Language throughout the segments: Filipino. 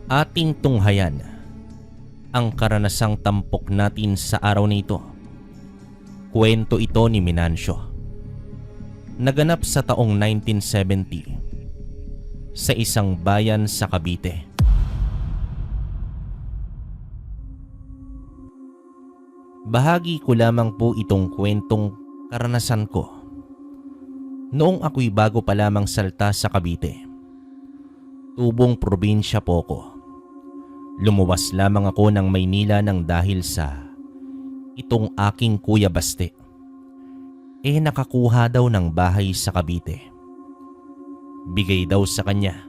Ating tunghayan ang karanasang tampok natin sa araw na ito. Kwento ito ni Minancio. Naganap sa taong 1970 sa isang bayan sa Cavite. Bahagi ko lamang po itong kwentong karanasan ko noong ako'y bago pa lamang salta sa Cavite. Tubong probinsya po ko. Lumuwas lamang ako ng Maynila nang dahil sa itong aking Kuya Baste. Nakakuha daw ng bahay sa Cavite. Bigay daw sa kanya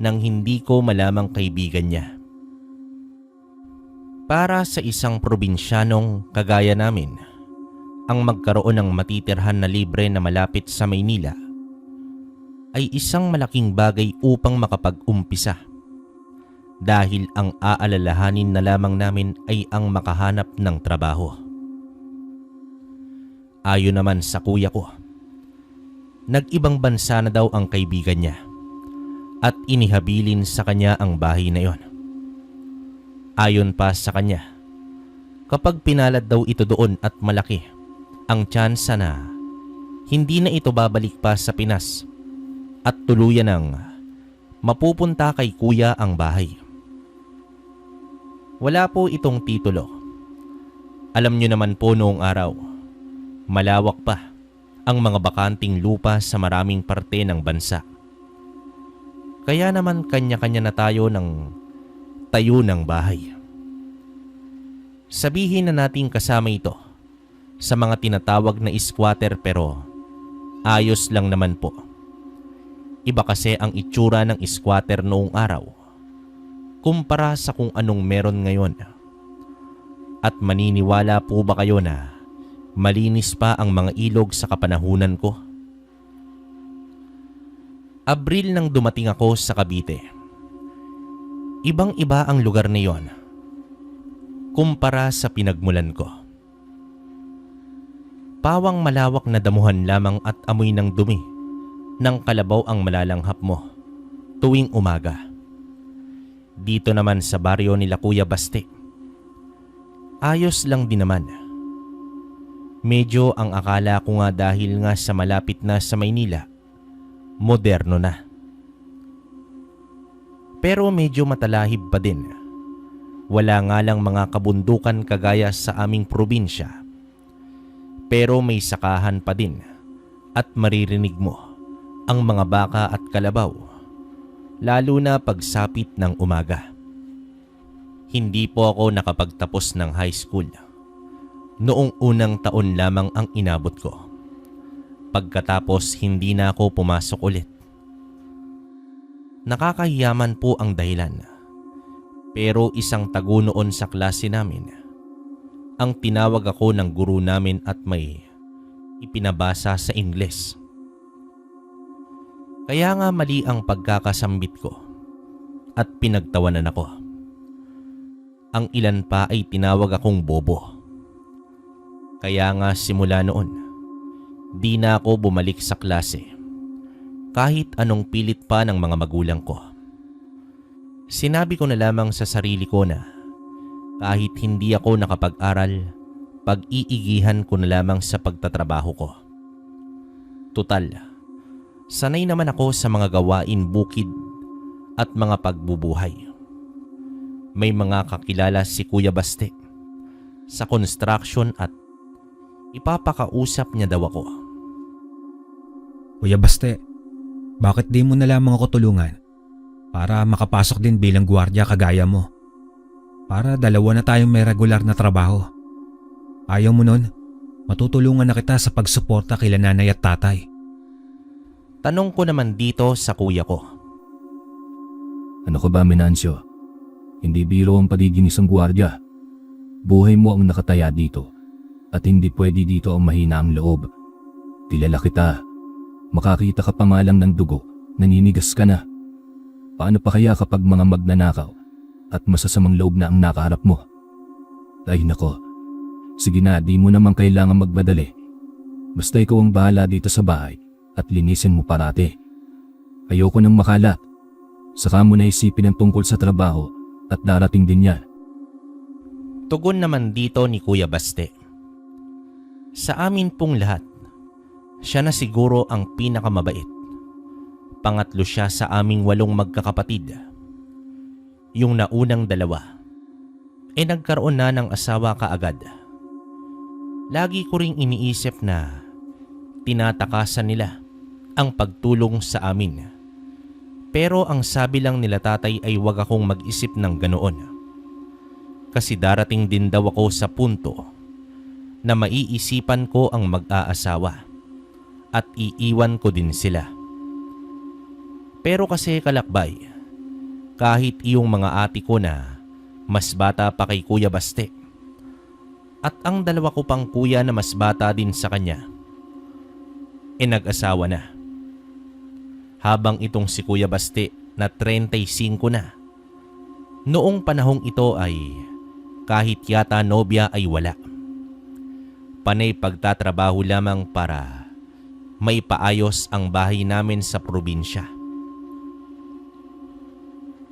nang hindi ko malamang kaibigan niya. Para sa isang probinsyanong kagaya namin, ang magkaroon ng matitirhan na libre na malapit sa Maynila ay isang malaking bagay upang makapag-umpisa. Dahil ang aalalahanin na lamang namin ay ang makahanap ng trabaho. Ayon naman sa kuya ko, nag-ibang bansa na daw ang kaibigan niya at inihabilin sa kanya ang bahay na yon. Ayon pa sa kanya, kapag pinalad daw ito doon at malaki, ang tsansa na hindi na ito babalik pa sa Pinas at tuluyan ng mapupunta kay kuya ang bahay. Wala po itong titulo. Alam nyo naman po noong araw, malawak pa ang mga bakanting lupa sa maraming parte ng bansa. Kaya naman kanya-kanya na tayo ng tayo ng bahay. Sabihin na nating kasama ito sa mga tinatawag na squatter, pero ayos lang naman po. Iba kasi ang itsura ng squatter noong araw kumpara sa kung anong meron ngayon. At maniniwala po ba kayo na malinis pa ang mga ilog sa kapanahunan ko? Abril nang dumating ako sa Cavite. Ibang-iba ang lugar na yon kumpara sa pinagmulan ko. Pawang malawak na damuhan lamang at amoy ng dumi ng kalabaw ang malalanghap mo tuwing umaga. Dito naman sa baryo nila Kuya Baste, ayos lang din naman. Medyo ang akala ko nga dahil nga sa malapit na sa Maynila, moderno na. Pero medyo matalahib pa din. Wala nga lang mga kabundukan kagaya sa aming probinsya. Pero may sakahan pa din at maririnig mo ang mga baka at kalabaw, lalo na pagsapit ng umaga. Hindi po ako nakapagtapos ng high school. Noong unang taon lamang ang inabot ko. Pagkatapos hindi na ako pumasok ulit. Nakakahiyaman po ang dahilan. Pero isang tago noon sa klase namin ang tinawag ako ng guru namin at may ipinabasa sa Ingles. Kaya nga mali ang pagkakasambit ko at pinagtawanan ako. Ang ilan pa ay tinawag akong bobo. Kaya nga simula noon, di na ako bumalik sa klase kahit anong pilit pa ng mga magulang ko. Sinabi ko na lamang sa sarili ko na kahit hindi ako nakapag-aral, pag-iigihan ko na lamang sa pagtatrabaho ko. Tutal, sanay naman ako sa mga gawain bukid at mga pagbubuhay. May mga kakilala si Kuya Baste sa construction at ipapakausap niya daw ako. Kuya Baste, bakit di mo na lamang ako tulungan para makapasok din bilang gwardiya kagaya mo? Para dalawa na tayong may regular na trabaho. Ayaw mo nun? Matutulungan na kita sa pagsuporta kila nanay at tatay. Tanong ko naman dito sa kuya ko. Ano ka ba, Minancio? Hindi biro ang pagiging isang gwardiya. Buhay mo ang nakataya dito at hindi pwede dito ang mahina ang loob. Kilala kita. Makakita ka pa nga lang ng dugo, naninigas ka na. Paano pa kaya kapag mga magnanakaw at masasamang loob na ang nakaharap mo? Ay nako, sige na, di mo naman kailangan magmadali. Basta ikaw ang bahala dito sa bahay at linisin mo parati. Ayoko nang makalat. Saka mo naisipin ang tungkol sa trabaho at darating din yan. Tugon naman dito ni Kuya Baste. Sa amin pong lahat, siya na siguro ang pinakamabait. Pangatlo siya sa aming 8 magkakapatid. Yung naunang 2, nagkaroon na ng asawa kaagad. Lagi ko ring iniisip na tinatakasan nila ang pagtulong sa amin. Pero ang sabi lang nila tatay ay huwag akong mag-isip ng ganoon. Kasi darating din daw ako sa punto na maiisipan ko ang mag-aasawa at iiwan ko din sila. Pero kasi kalakbay, kahit iyong mga ate ko na mas bata pa kay Kuya Baste at ang 2 ko pang kuya na mas bata din sa kanya, nag-asawa na. Habang itong si Kuya Baste na 35 na, noong panahong ito ay kahit yata nobya ay wala. Panay pagtatrabaho lamang para maipaayos ang bahay namin sa probinsya.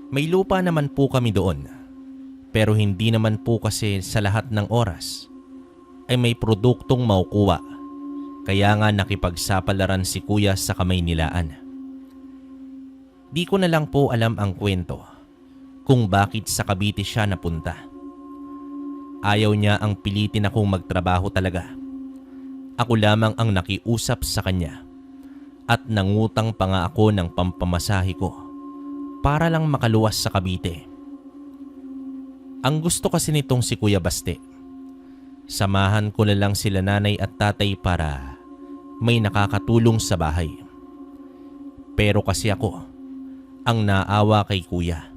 May lupa naman po kami doon, pero hindi naman po kasi sa lahat ng oras ay may produktong makukuha, kaya nga nakipagsapalaran si Kuya sa Kamaynilaan. Di ko na lang po alam ang kwento kung bakit sa Cavite siya napunta. Ayaw niya ang pilitin akong magtrabaho talaga. Ako lamang ang nakiusap sa kanya at nangutang pa nga ako ng pampamasahe ko para lang makaluwas sa Cavite. Ang gusto kasi nitong si Kuya Baste, samahan ko na lang sila nanay at tatay para may nakakatulong sa bahay. Pero kasi ako ang naawa kay Kuya.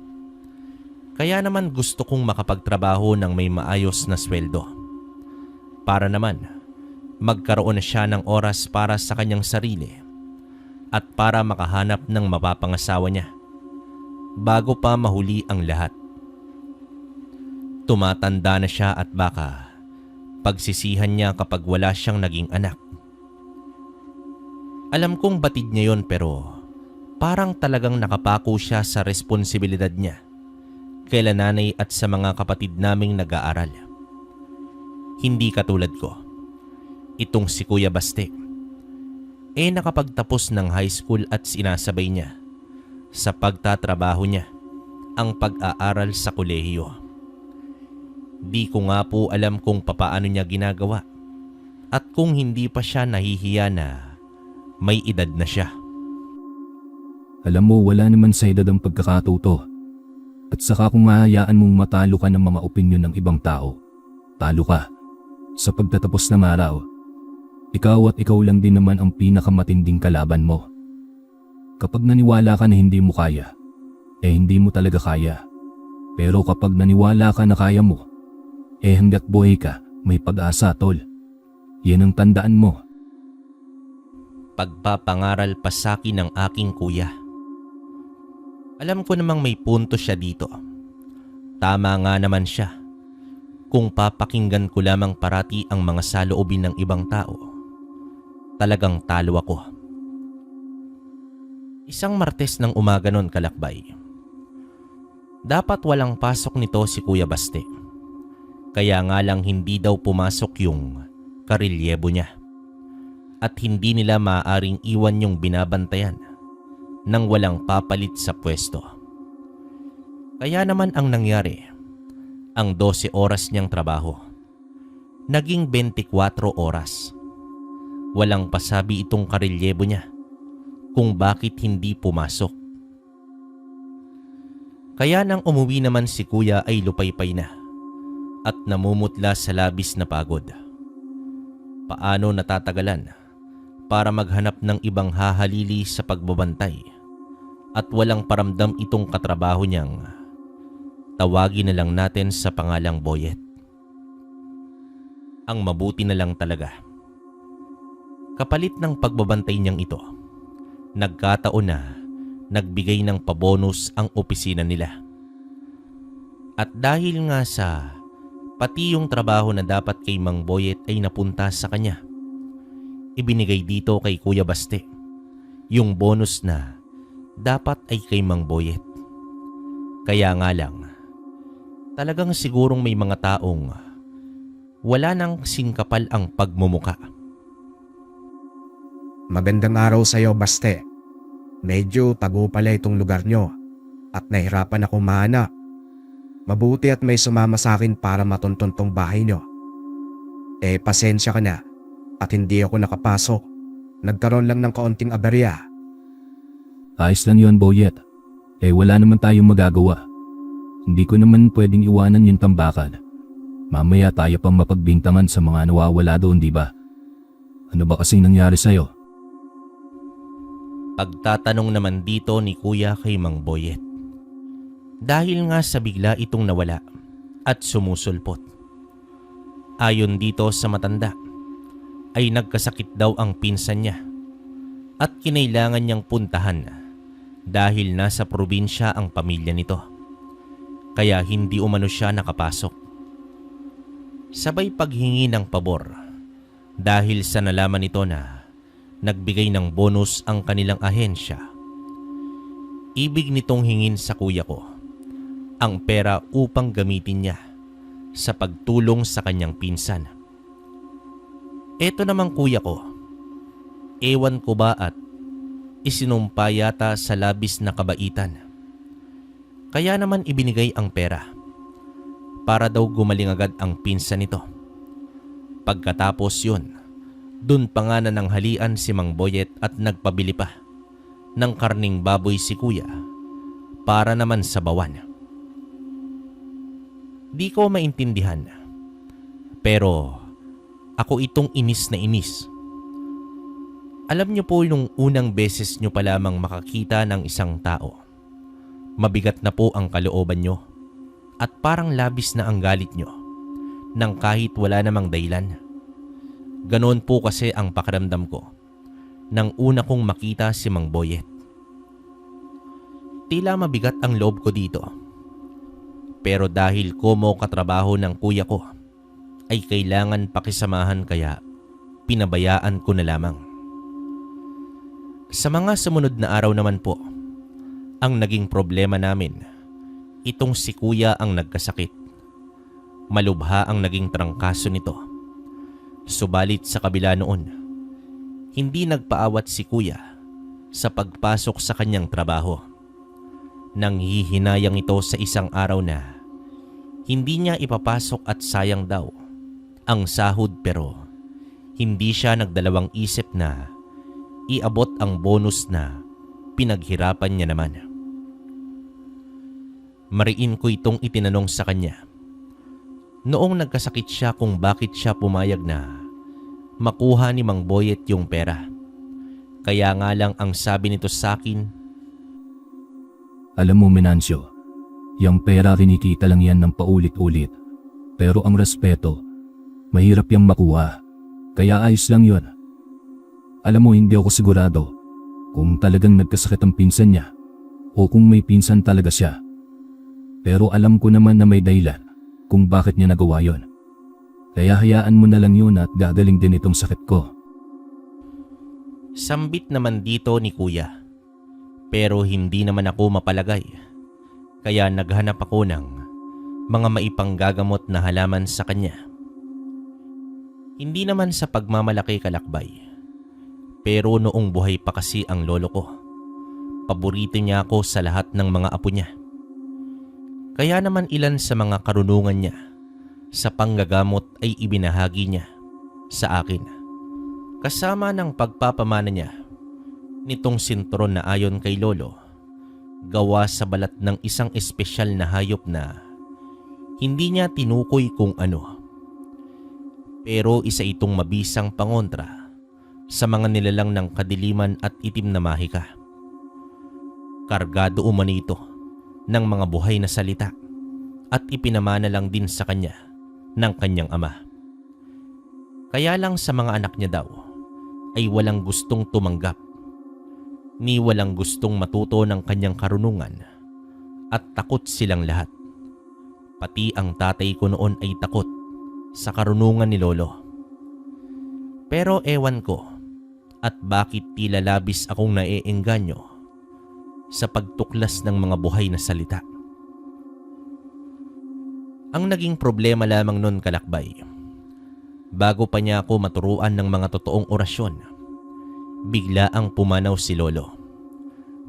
Kaya naman gusto kong makapagtrabaho ng may maayos na sweldo. Para naman magkaroon na siya ng oras para sa kanyang sarili at para makahanap ng mapapangasawa niya bago pa mahuli ang lahat. Tumatanda na siya at baka pagsisihan niya kapag wala siyang naging anak. Alam kong batid niya yon, pero parang talagang nakapako siya sa responsibilidad niya kaila nanay at sa mga kapatid naming nag-aaral. Hindi katulad ko. Itong si Kuya Baste, nakapagtapos ng high school at sinasabay niya sa pagtatrabaho niya ang pag-aaral sa kolehiyo. Di ko nga po alam kung papaano niya ginagawa at kung hindi pa siya nahihiya na may edad na siya. Alam mo, wala naman sa edad ang pagkakatuto. At saka kung mahayaan mong matalo ka ng mga opinyon ng ibang tao, talo ka. Sa pagtatapos ng araw, ikaw at ikaw lang din naman ang pinakamatinding kalaban mo. Kapag naniwala ka na hindi mo kaya, hindi mo talaga kaya. Pero kapag naniwala ka na kaya mo, hanggat buhay ka, may pag-asa, tol. Yan ang tandaan mo. Pagpapangaral pa sa akin ng aking kuya. Alam ko namang may punto siya dito. Tama nga naman siya. Kung papakinggan ko lamang parati ang mga saloobin ng ibang tao, talagang talo ako. Isang Martes ng umaga noon, kalakbay. Dapat walang pasok nito si Kuya Baste. Kaya nga lang hindi daw pumasok yung karelyebo niya. At hindi nila maaaring iwan yung binabantayan nang walang papalit sa pwesto. Kaya naman ang nangyari, ang 12 oras niyang trabaho naging 24 oras. Walang pasabi itong karelyebo niya kung bakit hindi pumasok. Kaya nang umuwi naman si Kuya ay lupaypay na at namumutla sa labis na pagod. Paano natatagalan para maghanap ng ibang hahalili sa pagbabantay at walang paramdam itong katrabaho niyang tawagin na lang natin sa pangalang Boyet. Ang mabuti na lang talaga, kapalit ng pagbabantay niyang ito, nagkataon na nagbigay ng pabonus ang opisina nila. At dahil nga sa pati yung trabaho na dapat kay Mang Boyet ay napunta sa kanya, ibinigay dito kay Kuya Baste yung bonus na dapat ay kay Mang Boyet. Kaya nga lang, talagang sigurong may mga taong wala nang singkapal ang pagmumuka. Magandang araw sa iyo, Baste. Medyo tago pala itong lugar nyo at nahirapan akong mahanap. Mabuti at may sumama sa akin para matuntun tong bahay nyo. Pasensya ka na at hindi ako nakapasok. Nagkaroon lang ng kaunting aberya. Ayos lang yun, Boyet. Wala naman tayong magagawa. Hindi ko naman pwedeng iwanan yung tambakan. Mamaya tayo pang mapagbintangan sa mga nawawala doon, di ba? Ano ba kasing nangyari sa'yo? Pagtatanong naman dito ni Kuya kay Mang Boyet. Dahil nga sa bigla itong nawala at sumusulpot. Ayon dito sa matanda, ay nagkasakit daw ang pinsan niya at kinailangan niyang puntahan dahil nasa probinsya ang pamilya nito. Kaya hindi umano siya nakapasok. Sabay paghingi ng pabor dahil sa nalaman nito na nagbigay ng bonus ang kanilang ahensya. Ibig nitong hingin sa kuya ko ang pera upang gamitin niya sa pagtulong sa kanyang pinsan. Eto namang kuya ko, ewan ko ba at isinumpa yata sa labis na kabaitan. Kaya naman ibinigay ang pera para daw gumaling agad ang pinsan nito. Pagkatapos yun, dun pa nga nananghalian si Mang Boyet at nagpabili pa ng karning baboy si kuya para naman sa bawan. Di ko maintindihan, pero ako itong inis na inis. Alam niyo po nung unang beses niyo pa lamang makakita ng isang tao, mabigat na po ang kalooban niyo at parang labis na ang galit niyo nang kahit wala namang dahilan. Ganoon po kasi ang pakiramdam ko nang una kong makita si Mang Boyet. Tila mabigat ang loob ko dito. Pero dahil komo katrabaho ng kuya ko, ay kailangan pakisamahan kaya pinabayaan ko na lamang. Sa mga sumunod na araw naman po, ang naging problema namin, itong si kuya ang nagkasakit. Malubha ang naging trangkaso nito. Subalit sa kabila noon, hindi nagpaawat si kuya sa pagpasok sa kanyang trabaho. Nanghihinayang ito sa isang araw na hindi niya ipapasok at sayang daw ang sahod, pero hindi siya nagdalawang isip na iabot ang bonus na pinaghirapan niya naman. Mariin ko itong itinanong sa kanya noong nagkasakit siya kung bakit siya pumayag na makuha ni Mang Boyet yung pera. Kaya nga lang ang sabi nito sa akin, Alam mo, Menancio, yung pera kinikita lang yan ng paulit-ulit. Pero ang respeto, mahirap yang makuha. Kaya ayos lang yun. Alam mo, hindi ako sigurado kung talagang nagkasakit ang pinsan niya o kung may pinsan talaga siya. Pero alam ko naman na may dahilan kung bakit niya nagawa yon. Kaya hayaan mo na lang yun at gagaling din itong sakit ko. Sambit naman dito ni kuya. Pero hindi naman ako mapalagay. Kaya naghanap ako ng mga maipanggagamot na halaman sa kanya. Hindi naman sa pagmamalaki kalakbay. Pero noong buhay pa kasi ang lolo ko, paborito niya ako sa lahat ng mga apo niya. Kaya naman ilan sa mga karunungan niya sa panggagamot ay ibinahagi niya sa akin. Kasama ng pagpapamana niya nitong sintron na ayon kay lolo, gawa sa balat ng isang espesyal na hayop na hindi niya tinukoy kung ano. Pero isa itong mabisang pangontra sa mga nilalang ng kadiliman at itim na mahika. Kargado umano ito ng mga buhay na salita at ipinamana lang din sa kanya ng kanyang ama. Kaya lang sa mga anak niya daw ay walang gustong tumanggap ni walang gustong matuto ng kanyang karunungan at takot silang lahat. Pati ang tatay ko noon ay takot sa karunungan ni lolo. Pero ewan ko at bakit tila labis akong naeengganyo sa pagtuklas ng mga buhay na salita. Ang naging problema lamang nun, kalakbay, bago pa niya ako maturuan ng mga totoong orasyon, bigla ang pumanaw si Lolo.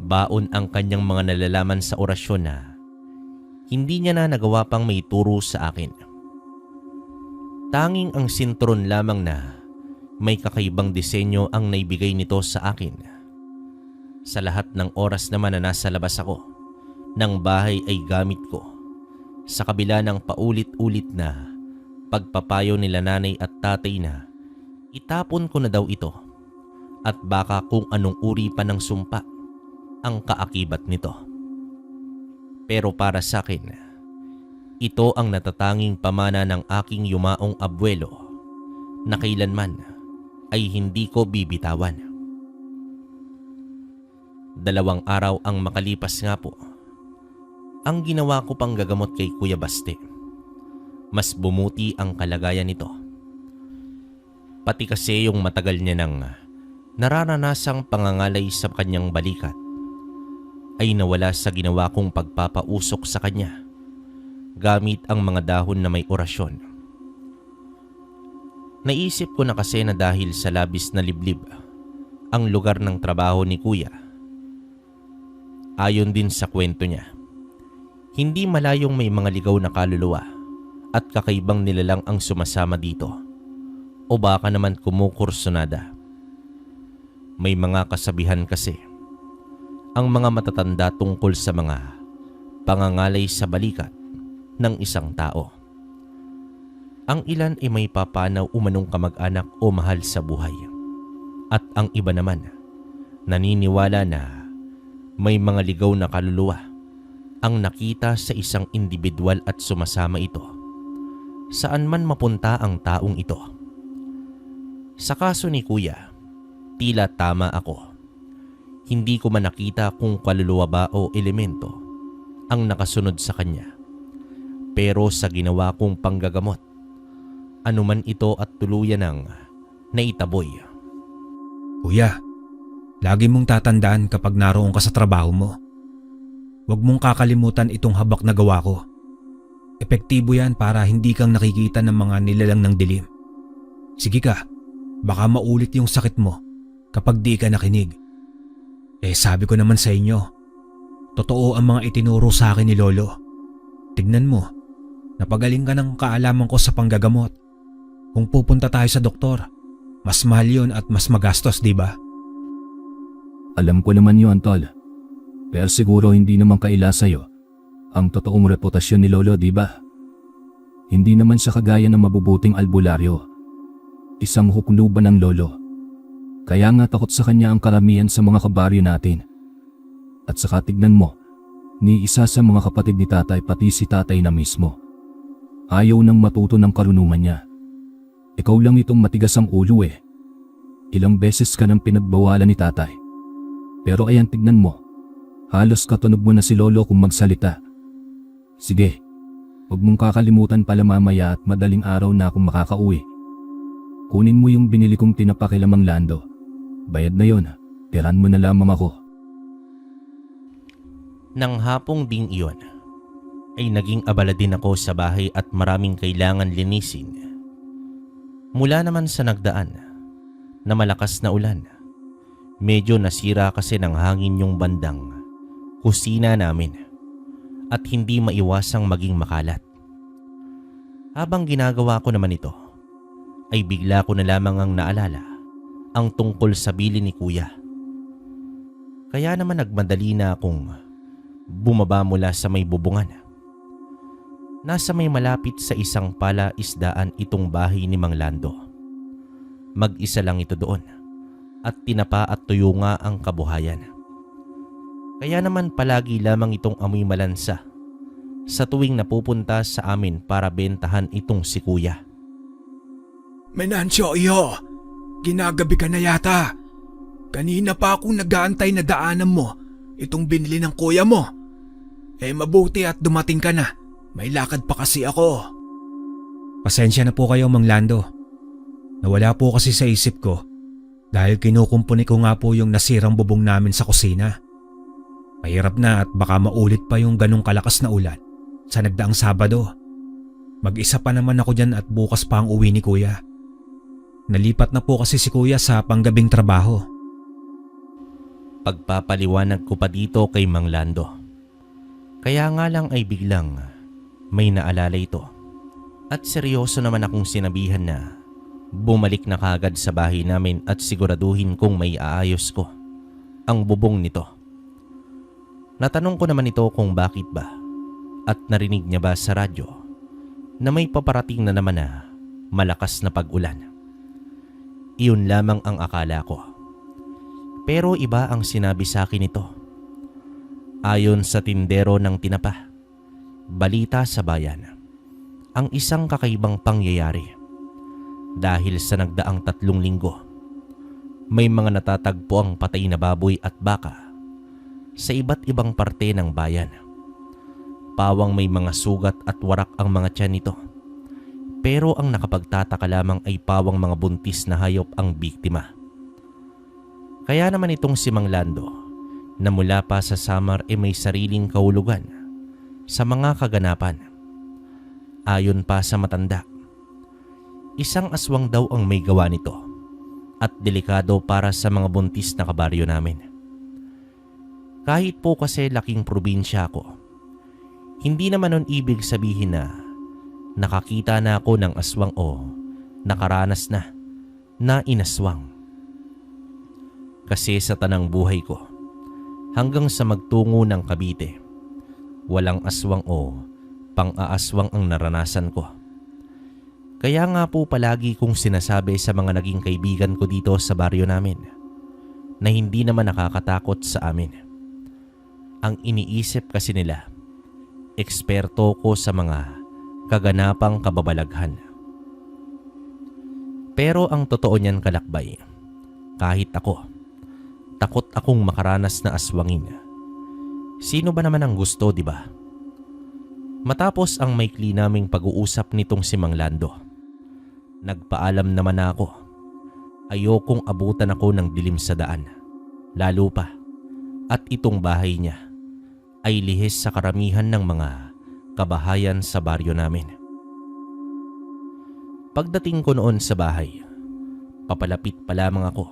Baon ang kanyang mga nalalaman sa orasyon na hindi niya na nagawa pang may turo sa akin. Tanging ang sintron lamang na may kakaibang disenyo ang naibigay nito sa akin. Sa lahat ng oras naman na nasa labas ako ng bahay ay gamit ko, sa kabila ng paulit-ulit na pagpapayo nila nanay at tatay na itapon ko na daw ito at baka kung anong uri pa ng sumpa ang kaakibat nito. Pero para sa akin, ito ang natatanging pamana ng aking yumaong abuelo na kailanman ay hindi ko bibitawan. 2 araw ang makalipas nga po, ang ginawa ko pang gagamot kay Kuya Baste. Mas bumuti ang kalagayan nito. Pati kasi yung matagal niya nang nararanasang pangangalay sa kanyang balikat ay nawala sa ginawa kong pagpapausok sa kanya gamit ang mga dahon na may orasyon. Naisip ko na kasi na dahil sa labis na liblib ang lugar ng trabaho ni Kuya. Ayon din sa kwento niya, hindi malayong may mga ligaw na kaluluwa at kakaibang nilalang ang sumasama dito, o baka naman kumukursonada. May mga kasabihan kasi ang mga matatanda tungkol sa mga pangangalay sa balikat ng isang tao. Ang ilan ay may papanaw umanong kamag-anak o mahal sa buhay, at ang iba naman naniniwala na may mga ligaw na kaluluwa ang nakita sa isang individual at sumasama ito saan man mapunta ang taong ito. Sa kaso ni Kuya, tila tama ako. Hindi ko man nakita kung kaluluwa ba o elemento ang nakasunod sa kanya. Pero sa ginawa kong panggagamot, anuman ito at tuluyan ng naitaboy. Kuya, lagi mong tatandaan kapag naroon ka sa trabaho mo. Huwag mong kakalimutan itong habak na gawa ko. Epektibo yan para hindi kang nakikita ng mga nilalang ng dilim. Sige ka, baka maulit yung sakit mo kapag di ka nakinig. Sabi ko naman sa inyo, totoo ang mga itinuro sa akin ni Lolo. Tignan mo, napagaling ka ng kaalaman ko sa panggagamot. Kung pupunta tayo sa doktor, mas mahal yun at mas magastos, di ba? Alam ko naman yun, Tol. Pero siguro hindi naman kaila sa'yo ang totoong reputasyon ni Lolo, di ba? Hindi naman siya kagaya ng mabubuting albularyo. Isang hukluban ng Lolo. Kaya nga takot sa kanya ang karamihan sa mga kabaryo natin. At saka tignan mo, ni isa sa mga kapatid ni tatay pati si tatay na mismo. Ayaw nang matuto ng karunungan niya. Ikaw lang itong matigas ang ulo eh. Ilang beses ka nang pinagbawalan ni tatay. Pero ayan, tignan mo. Halos katunog mo na si Lolo kung magsalita. Sige, huwag mong kakalimutan pala mamaya at madaling araw na akong makakauwi. Kunin mo yung binili kong tinapa kay Lamang Lando. Bayad na yon, tiran mo na lamang ako. Nang hapong ding iyon, ay naging abala din ako sa bahay at maraming kailangan linisin. Mula naman sa nagdaan na malakas na ulan, medyo nasira kasi ng hangin yung bandang kusina namin at hindi maiwasang maging makalat. Habang ginagawa ko naman ito, ay bigla ko na lamang ang naalala ang tungkol sa bili ni Kuya. Kaya naman nagmadali na akong bumaba mula sa may bubungan. Nasa may malapit sa isang palaisdaan itong bahay ni Mang Lando. Mag-isa lang ito doon at tinapa at tuyo nga ang kabuhayan. Kaya naman palagi lamang itong amoy malansa sa tuwing napupunta sa amin para bentahan itong si Kuya. Menancio, iyo! Ginagabi ka na yata. Kanina pa akong nag-aantay na daanan mo itong binili ng kuya mo. Mabuti at dumating ka na. May lakad pa kasi ako. Pasensya na po kayo, Mang Lando. Nawala po kasi sa isip ko dahil kinukumpuni ko nga po yung nasirang bubong namin sa kusina. Mahirap na at baka maulit pa yung ganong kalakas na ulan sa nagdaang Sabado. Mag-isa pa naman ako dyan at bukas pa ang uwi ni kuya. Nalipat na po kasi si kuya sa panggabing trabaho. Pagpapaliwanag ko pa dito kay Mang Lando. Kaya nga lang ay biglang may naalala ito. At seryoso naman akong sinabihan na bumalik na kagad sa bahay namin at siguraduhin kong may aayos ko ang bubong nito. Natanong ko naman ito kung bakit ba at narinig niya ba sa radyo na may paparating na naman na malakas na pag-ulan. Iyon lamang ang akala ko. Pero iba ang sinabi sa akin ito. Ayon sa tindero ng tinapa, balita sa bayan, ang isang kakaibang pangyayari. Dahil sa nagdaang 3 linggo, may mga natatagpo ang patay na baboy at baka sa iba't ibang parte ng bayan. Pawang may mga sugat at warak ang mga tiyan nito. Pero ang nakapagtataka lamang ay pawang mga buntis na hayop ang biktima. Kaya naman itong si Mang Lando na mula pa sa Samar ay may sariling kahulugan sa mga kaganapan. Ayon pa sa matanda, isang aswang daw ang may gawa nito at delikado para sa mga buntis na kabaryo namin. Kahit po kasi laking probinsya ako, hindi naman nun ibig sabihin na nakakita na ako ng aswang o nakaranas na inaswang. Kasi sa tanang buhay ko, hanggang sa magtungo ng Cavite, walang aswang o pang-aaswang ang naranasan ko. Kaya nga po palagi kong sinasabi sa mga naging kaibigan ko dito sa baryo namin na hindi naman nakakatakot sa amin. Ang iniisip kasi nila, eksperto ko sa mga kaganapang kababalaghan. Pero ang totoo niyan kalakbay, kahit ako, takot akong makaranas na aswangin. Sino ba naman ang gusto, di ba? Matapos ang maikli naming pag-uusap nitong si Mang Lando, nagpaalam naman ako. Ayokong abutan ako ng dilim sa daan, lalo pa at itong bahay niya ay lihis sa karamihan ng mga kabahayan sa baryo namin. Pagdating ko noon sa bahay, papalapit pa lamang ako.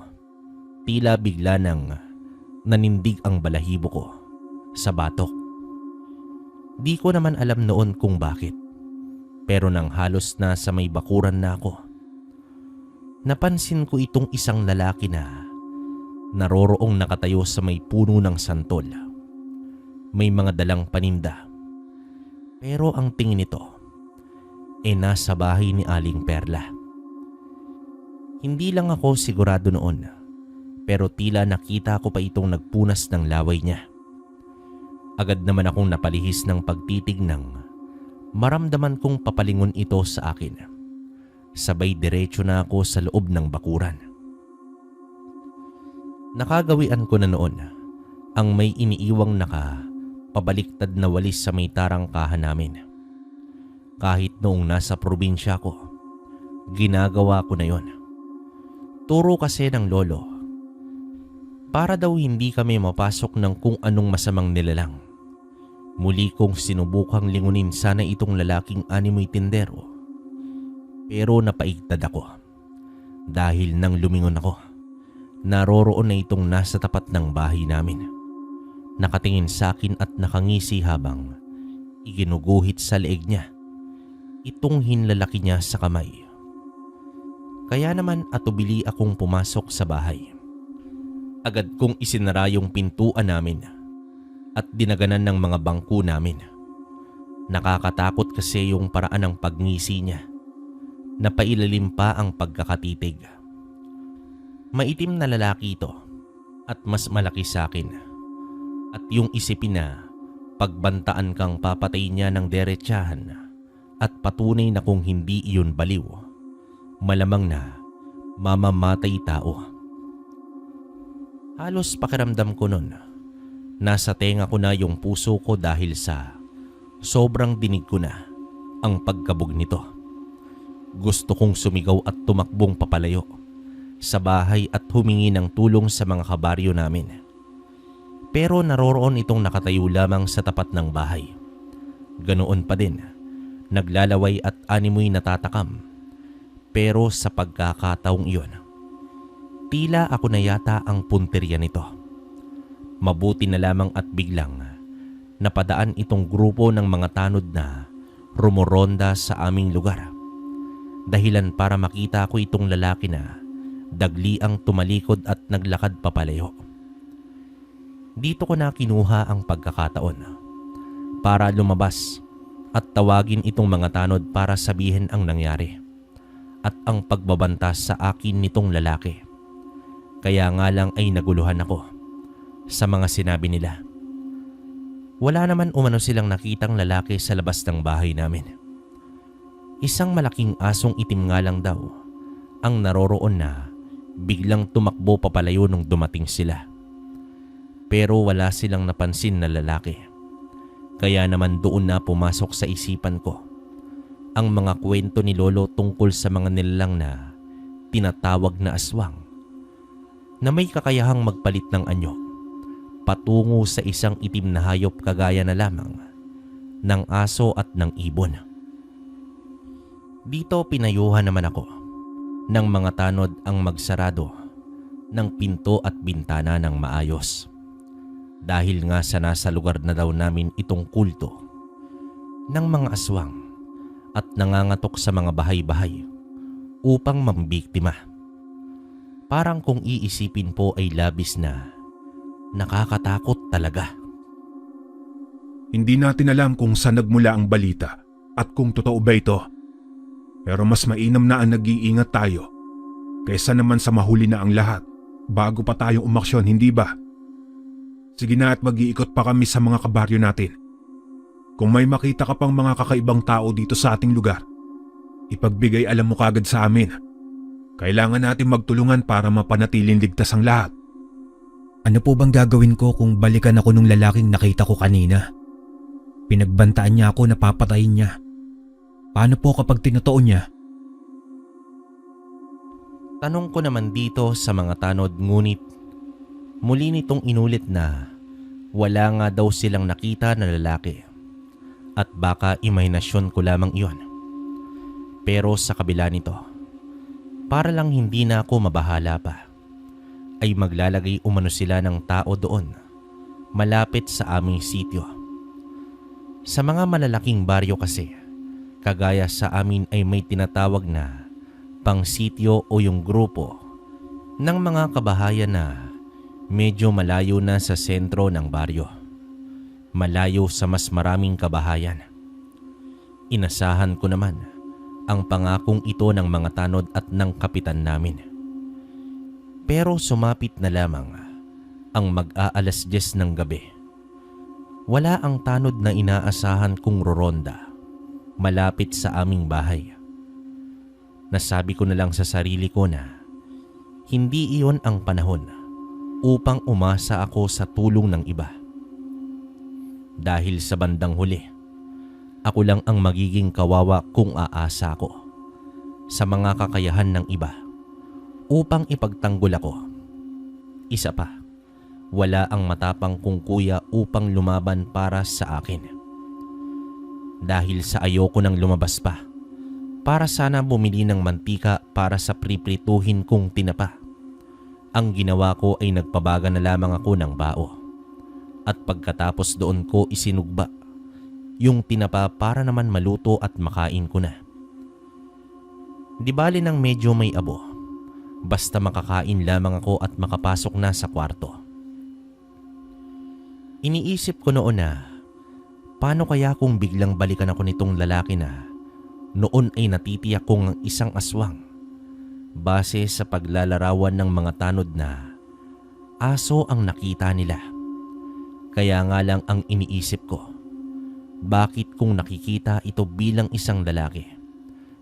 Tila bigla nang nanindig ang balahibo ko sa batok. Di ko naman alam noon kung bakit, pero nang halos na sa may bakuran na ako, napansin ko itong isang lalaki na naroroong nakatayo sa may puno ng santol. May mga dalang paninda, pero ang tingin nito ay nasa bahay ni Aling Perla. Hindi lang ako sigurado noon, pero tila nakita ko pa itong nagpunas ng laway niya. Agad naman akong napalihis ng pagtitig nang maramdaman kong papalingon ito sa akin. Sabay diretso na ako sa loob ng bakuran. Nakagawian ko na noon ang may iniiwang pabaliktad na walis sa may tarangkahan namin. Kahit noong nasa probinsya ko, ginagawa ko na yon. Turo kasi ng lolo, para daw hindi kami mapasok ng kung anong masamang nilalang. Muli kong sinubukang lingunin sana itong lalaking animoy tindero, pero napaigtad ako. Dahil nang lumingon ako, naroroon na itong nasa tapat ng bahay namin. Nakatingin sa akin at nakangisi habang iginuguhit sa leeg niya itong hinlalaki niya sa kamay. Kaya naman atubili akong pumasok sa bahay. Agad kong isinara yung pintuan namin at dinaganan ng mga bangko namin. Nakakatakot kasi yung paraan ng pagngisi niya. Napailalim pa ang pagkakatitig. Maitim na lalaki ito at mas malaki sa akin. At yung isipin na pagbantaan kang papatay niya ng derechahan at patunay na kung hindi iyon baliw, malamang na mamamatay tao. Halos pakiramdam ko nun, nasa tenga ko na yung puso ko dahil sa sobrang dinig ko na ang pagkabog nito. Gusto kong sumigaw at tumakbong papalayo sa bahay at humingi ng tulong sa mga kabaryo namin. Pero naroroon itong nakatayo lamang sa tapat ng bahay. Ganoon pa din, naglalaway at animoy natatakam. Pero sa pagkakataong iyon, tila ako na yata ang punteriya nito. Mabuti na lamang at biglang napadaan itong grupo ng mga tanod na rumoronda sa aming lugar. Dahilan para makita ko itong lalaki na dagli ang tumalikod at naglakad papalayo. Dito ko na kinuha ang pagkakataon para lumabas at tawagin itong mga tanod para sabihin ang nangyari at ang pagbabanta sa akin nitong lalaki. Kaya nga lang ay naguluhan ako sa mga sinabi nila. Wala naman umano silang nakitang lalaki sa labas ng bahay namin. Isang malaking asong itim nga lang daw ang naroroon na biglang tumakbo papalayo nung dumating sila. Pero wala silang napansin na lalaki. Kaya naman doon na pumasok sa isipan ko ang mga kwento ni Lolo tungkol sa mga nilalang na tinatawag na aswang na may kakayahang magpalit ng anyo patungo sa isang itim na hayop kagaya na lamang ng aso at ng ibon. Dito pinayuhan naman ako ng mga tanod ang magsarado ng pinto at bintana ng maayos. Dahil nga sa nasa lugar na daw namin itong kulto ng mga aswang at nangangatok sa mga bahay-bahay upang mambiktima. Parang kung iisipin po ay labis na nakakatakot talaga. Hindi natin alam kung saan nagmula ang balita at kung totoo ba ito. Pero mas mainam na ang nag-iingat tayo kaysa naman sa mahuli na ang lahat bago pa tayong umaksyon, hindi ba? Sige na at mag-iikot pa kami sa mga kabaryo natin. Kung may makita ka pang mga kakaibang tao dito sa ating lugar, ipagbigay alam mo kagad sa amin. Kailangan natin magtulungan para mapanatiling ligtas ang lahat. Ano po bang gagawin ko kung balikan ako nung lalaking nakita ko kanina? Pinagbantaan niya ako na papatayin niya. Paano po kapag tinotoo niya? Tanong ko naman dito sa mga tanod, ngunit muli nitong inulit na wala nga daw silang nakita na lalaki at baka imahinasyon ko lamang iyon. Pero sa kabila nito, para lang hindi na ako mabahala pa, ay maglalagay umano sila ng tao doon malapit sa aming sityo. Sa mga malalaking baryo kasi, kagaya sa amin ay may tinatawag na pangsityo o yung grupo ng mga kabahayan na medyo malayo na sa sentro ng baryo. Malayo sa mas maraming kabahayan. Inasahan ko naman ang pangakong ito ng mga tanod at ng kapitan namin. Pero sumapit na lamang ang mag-aalas 10 ng gabi. Wala ang tanod na inaasahan kong roronda malapit sa aming bahay. Nasabi ko na lang sa sarili ko na hindi iyon ang panahon upang umasa ako sa tulong ng iba. Dahil sa bandang huli, ako lang ang magiging kawawa kung aasa ko sa mga kakayahan ng iba upang ipagtanggol ako. Isa pa, wala ang matapang kong kuya upang lumaban para sa akin. Dahil sa ayoko nang lumabas pa, para sana bumili ng mantika para sa priprituhin kong tinapa. Ang ginawa ko ay nagpabaga na lamang ako ng bao. At pagkatapos doon ko isinugba yung tinapa para naman maluto at makain ko na. Di bali nang medyo may abo, basta makakain lamang ako at makapasok na sa kwarto. Iniisip ko noon na paano kaya kung biglang balikan ako nitong lalaki na noon ay natitiyak kong ang isang aswang base sa paglalarawan ng mga tanod na aso ang nakita nila. Kaya nga lang ang iniisip ko, bakit kung nakikita ito bilang isang lalaki,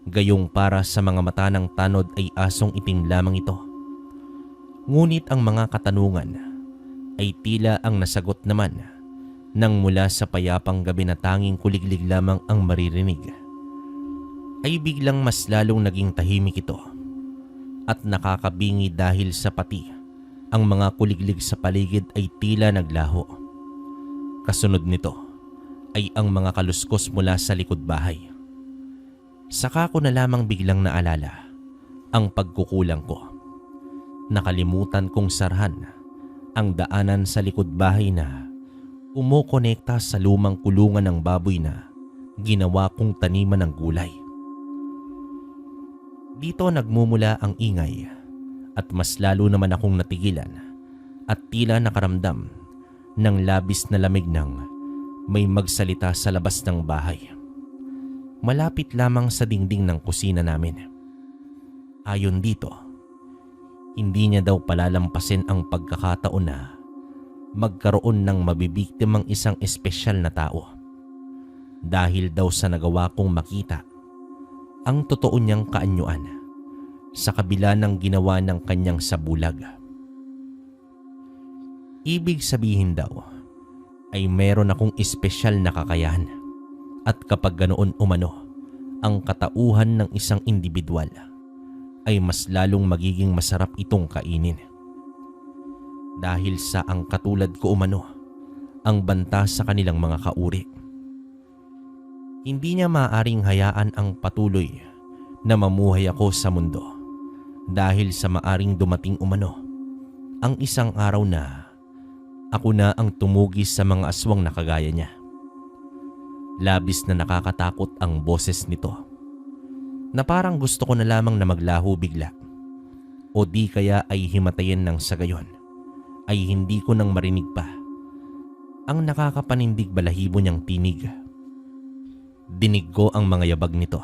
gayong para sa mga mata ng tanod ay asong itim lamang ito? Ngunit ang mga katanungan ay tila ang nasagot naman nang mula sa payapang gabi na tanging kuliglig lamang ang maririnig, ay biglang mas lalong naging tahimik ito at nakakabingi dahil sa pati ang mga kuliglig sa paligid ay tila naglaho. Kasunod nito ay ang mga kaluskos mula sa likod bahay. Saka ko na lamang biglang naalala ang pagkukulang ko. Nakalimutan kong sarhan ang daanan sa likod bahay na kumokonekta sa lumang kulungan ng baboy na ginawa kong taniman ng gulay. Dito nagmumula ang ingay at mas lalo naman akong natigilan at tila nakaramdam ng labis na lamig ng may magsalita sa labas ng bahay. Malapit lamang sa dingding ng kusina namin. Ayon dito, hindi niya daw palalampasin ang pagkakataon na magkaroon ng mabibiktimang isang espesyal na tao. Dahil daw sa nagawa kong makita ang totoo niyang kaanyuan sa kabila ng ginawa ng kanyang sabulag. Ibig sabihin daw ay meron akong espesyal na kakayahan at kapag ganoon umano ang katauhan ng isang individual ay mas lalong magiging masarap itong kainin. Dahil sa ang katulad ko umano ang banta sa kanilang mga kauri. Hindi niya maaaring hayaan ang patuloy na mamuhay ako sa mundo dahil sa maaring dumating umano ang isang araw na ako na ang tumugis sa mga aswang na kagaya niya. Labis na nakakatakot ang boses nito na parang gusto ko na lamang na maglaho bigla o di kaya ay himatayin ng sa gayon ay hindi ko nang marinig pa ang nakakapanindig balahibo niyang tinig. Dinig ko ang mga yabag nito.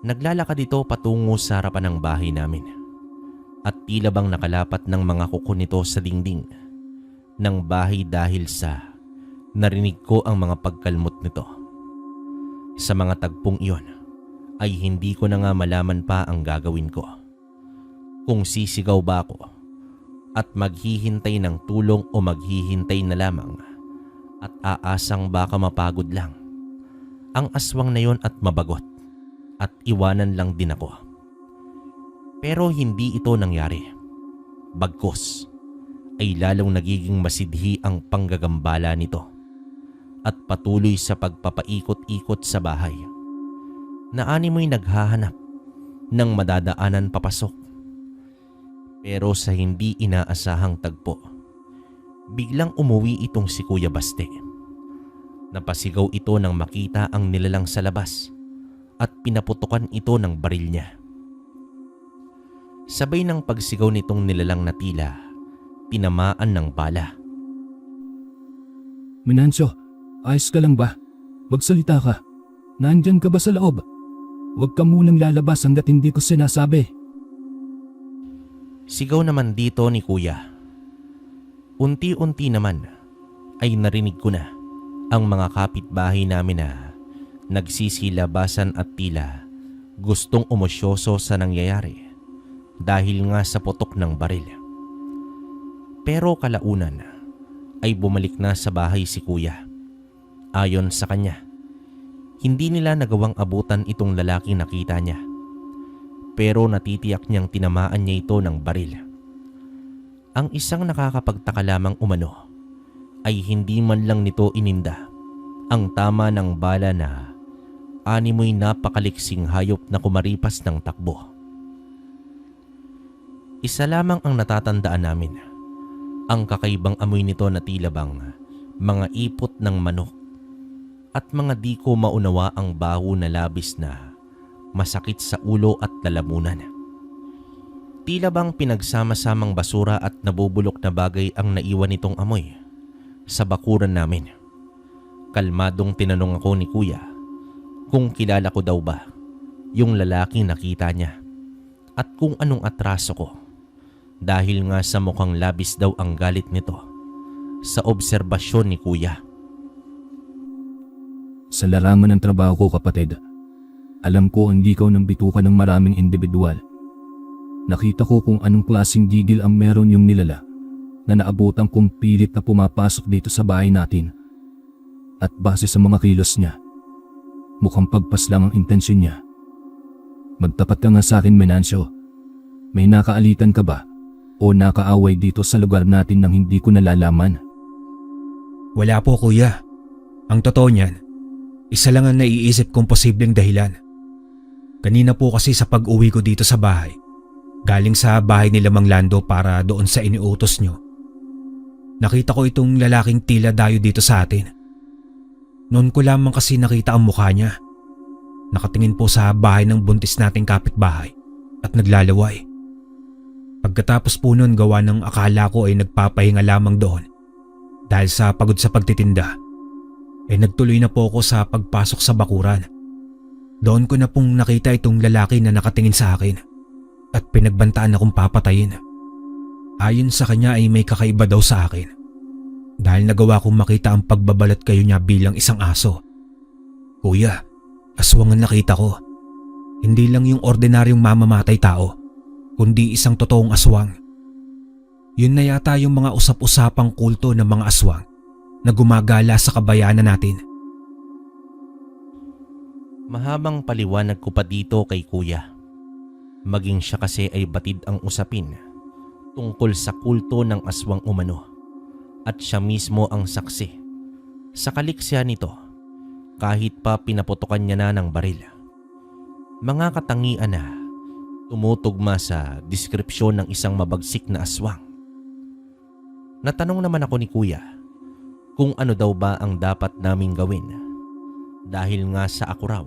Naglalakad ito patungo sa harapan ng bahay namin at tila bang nakalapat ng mga kuko nito sa dingding ng bahay dahil sa narinig ko ang mga pagkalmot nito. Sa mga tagpong iyon ay hindi ko na nga malaman pa ang gagawin ko. Kung sisigaw ba ako at maghihintay ng tulong o maghihintay na lamang at aasang baka mapagod lang ang aswang na yon at mabagot at iwanan lang din ako. Pero hindi ito nangyari. Bagkus ay lalong nagiging masidhi ang panggagambala nito at patuloy sa pagpapaikot-ikot sa bahay na animoy naghahanap ng madadaanan papasok. Pero sa hindi inaasahang tagpo, biglang umuwi itong si Kuya Baste. Napasigaw ito nang makita ang nilalang sa labas at pinaputukan ito ng baril niya. Sabay ng pagsigaw nitong nilalang na tila tinamaan ng bala. Minancio, ayos ka lang ba? Magsalita ka. Nandyan ka ba sa loob? Huwag ka munang lalabas hanggat hindi ko sinasabi. Sigaw naman dito ni Kuya. Unti-unti naman ay narinig ko na ang mga kapitbahay namin na nagsisilabasan at tila gustong umosyoso sa nangyayari dahil nga sa putok ng baril. Pero kalaunan ay bumalik na sa bahay si Kuya. Ayon sa kanya, hindi nila nagawang abutan itong lalaking nakita niya. Pero natitiyak niyang tinamaan niya ito ng baril. Ang isang nakakapagtaka lamang umano ay hindi man lang nito ininda ang tama ng bala na animoy napakaliksing hayop na kumaripas ng takbo. Isa lamang ang natatandaan namin, ang kakaibang amoy nito na tila bang mga ipot ng manok at mga di ko maunawa ang baho na labis na masakit sa ulo at lalamunan. Tila bang pinagsama-samang basura at nabubulok na bagay ang naiwan nitong amoy sa bakuran namin. Kalmadong tinanong ako ni Kuya kung kilala ko daw ba yung lalaking nakita niya at kung anong atraso ko dahil nga sa mukhang labis daw ang galit nito sa obserbasyon ni Kuya. Sa larangan ng trabaho ko, kapatid, alam ko hindi ikaw nang bitukan ng maraming individual. Nakita ko kung anong klaseng gigil ang meron yung nilala na naabutan kong pilit na pumapasok dito sa bahay natin. At base sa mga kilos niya, mukhang pagpas lang ang intensyon niya. Magtapat ka nga sa akin, Menancio. May nakaalitan ka ba o nakaaway dito sa lugar natin nang hindi ko nalalaman? Wala po, Kuya. Ang totoo niyan, isa lang ang naiisip kong posibleng dahilan. Kanina po kasi sa pag-uwi ko dito sa bahay, galing sa bahay nila Mang Lando para doon sa iniutos nyo, nakita ko itong lalaking tila dayo dito sa atin. Noon ko lamang kasi nakita ang mukha niya. Nakatingin po sa bahay ng buntis nating kapitbahay at naglalaway. Pagkatapos po noon, gawa ng akala ko ay nagpapahinga lamang doon dahil sa pagod sa pagtitinda, nagtuloy na po ako sa pagpasok sa bakuran. Doon ko na pong nakita itong lalaki na nakatingin sa akin at pinagbantaan akong papatayin. Ayon sa kanya ay may kakaiba daw sa akin dahil nagawa kong makita ang pagbabalat kayo niya bilang isang aso. Kuya, aswang ang nakita ko. Hindi lang yung ordinaryong mamamatay tao, kundi isang totoong aswang. Yun na yata yung mga usap-usapang kulto ng mga aswang na gumagala sa kabayanan natin. Mahabang paliwanag ko pa dito kay kuya. Maging siya kasi ay batid ang usapin tungkol sa kulto ng aswang umano at siya mismo ang saksi sa kaliksya nito kahit pa pinaputukan niya na ng baril. Mga katangian na tumutugma sa deskripsyon ng isang mabagsik na aswang. Natanong naman ako ni kuya kung ano daw ba ang dapat naming gawin dahil nga sa ako raw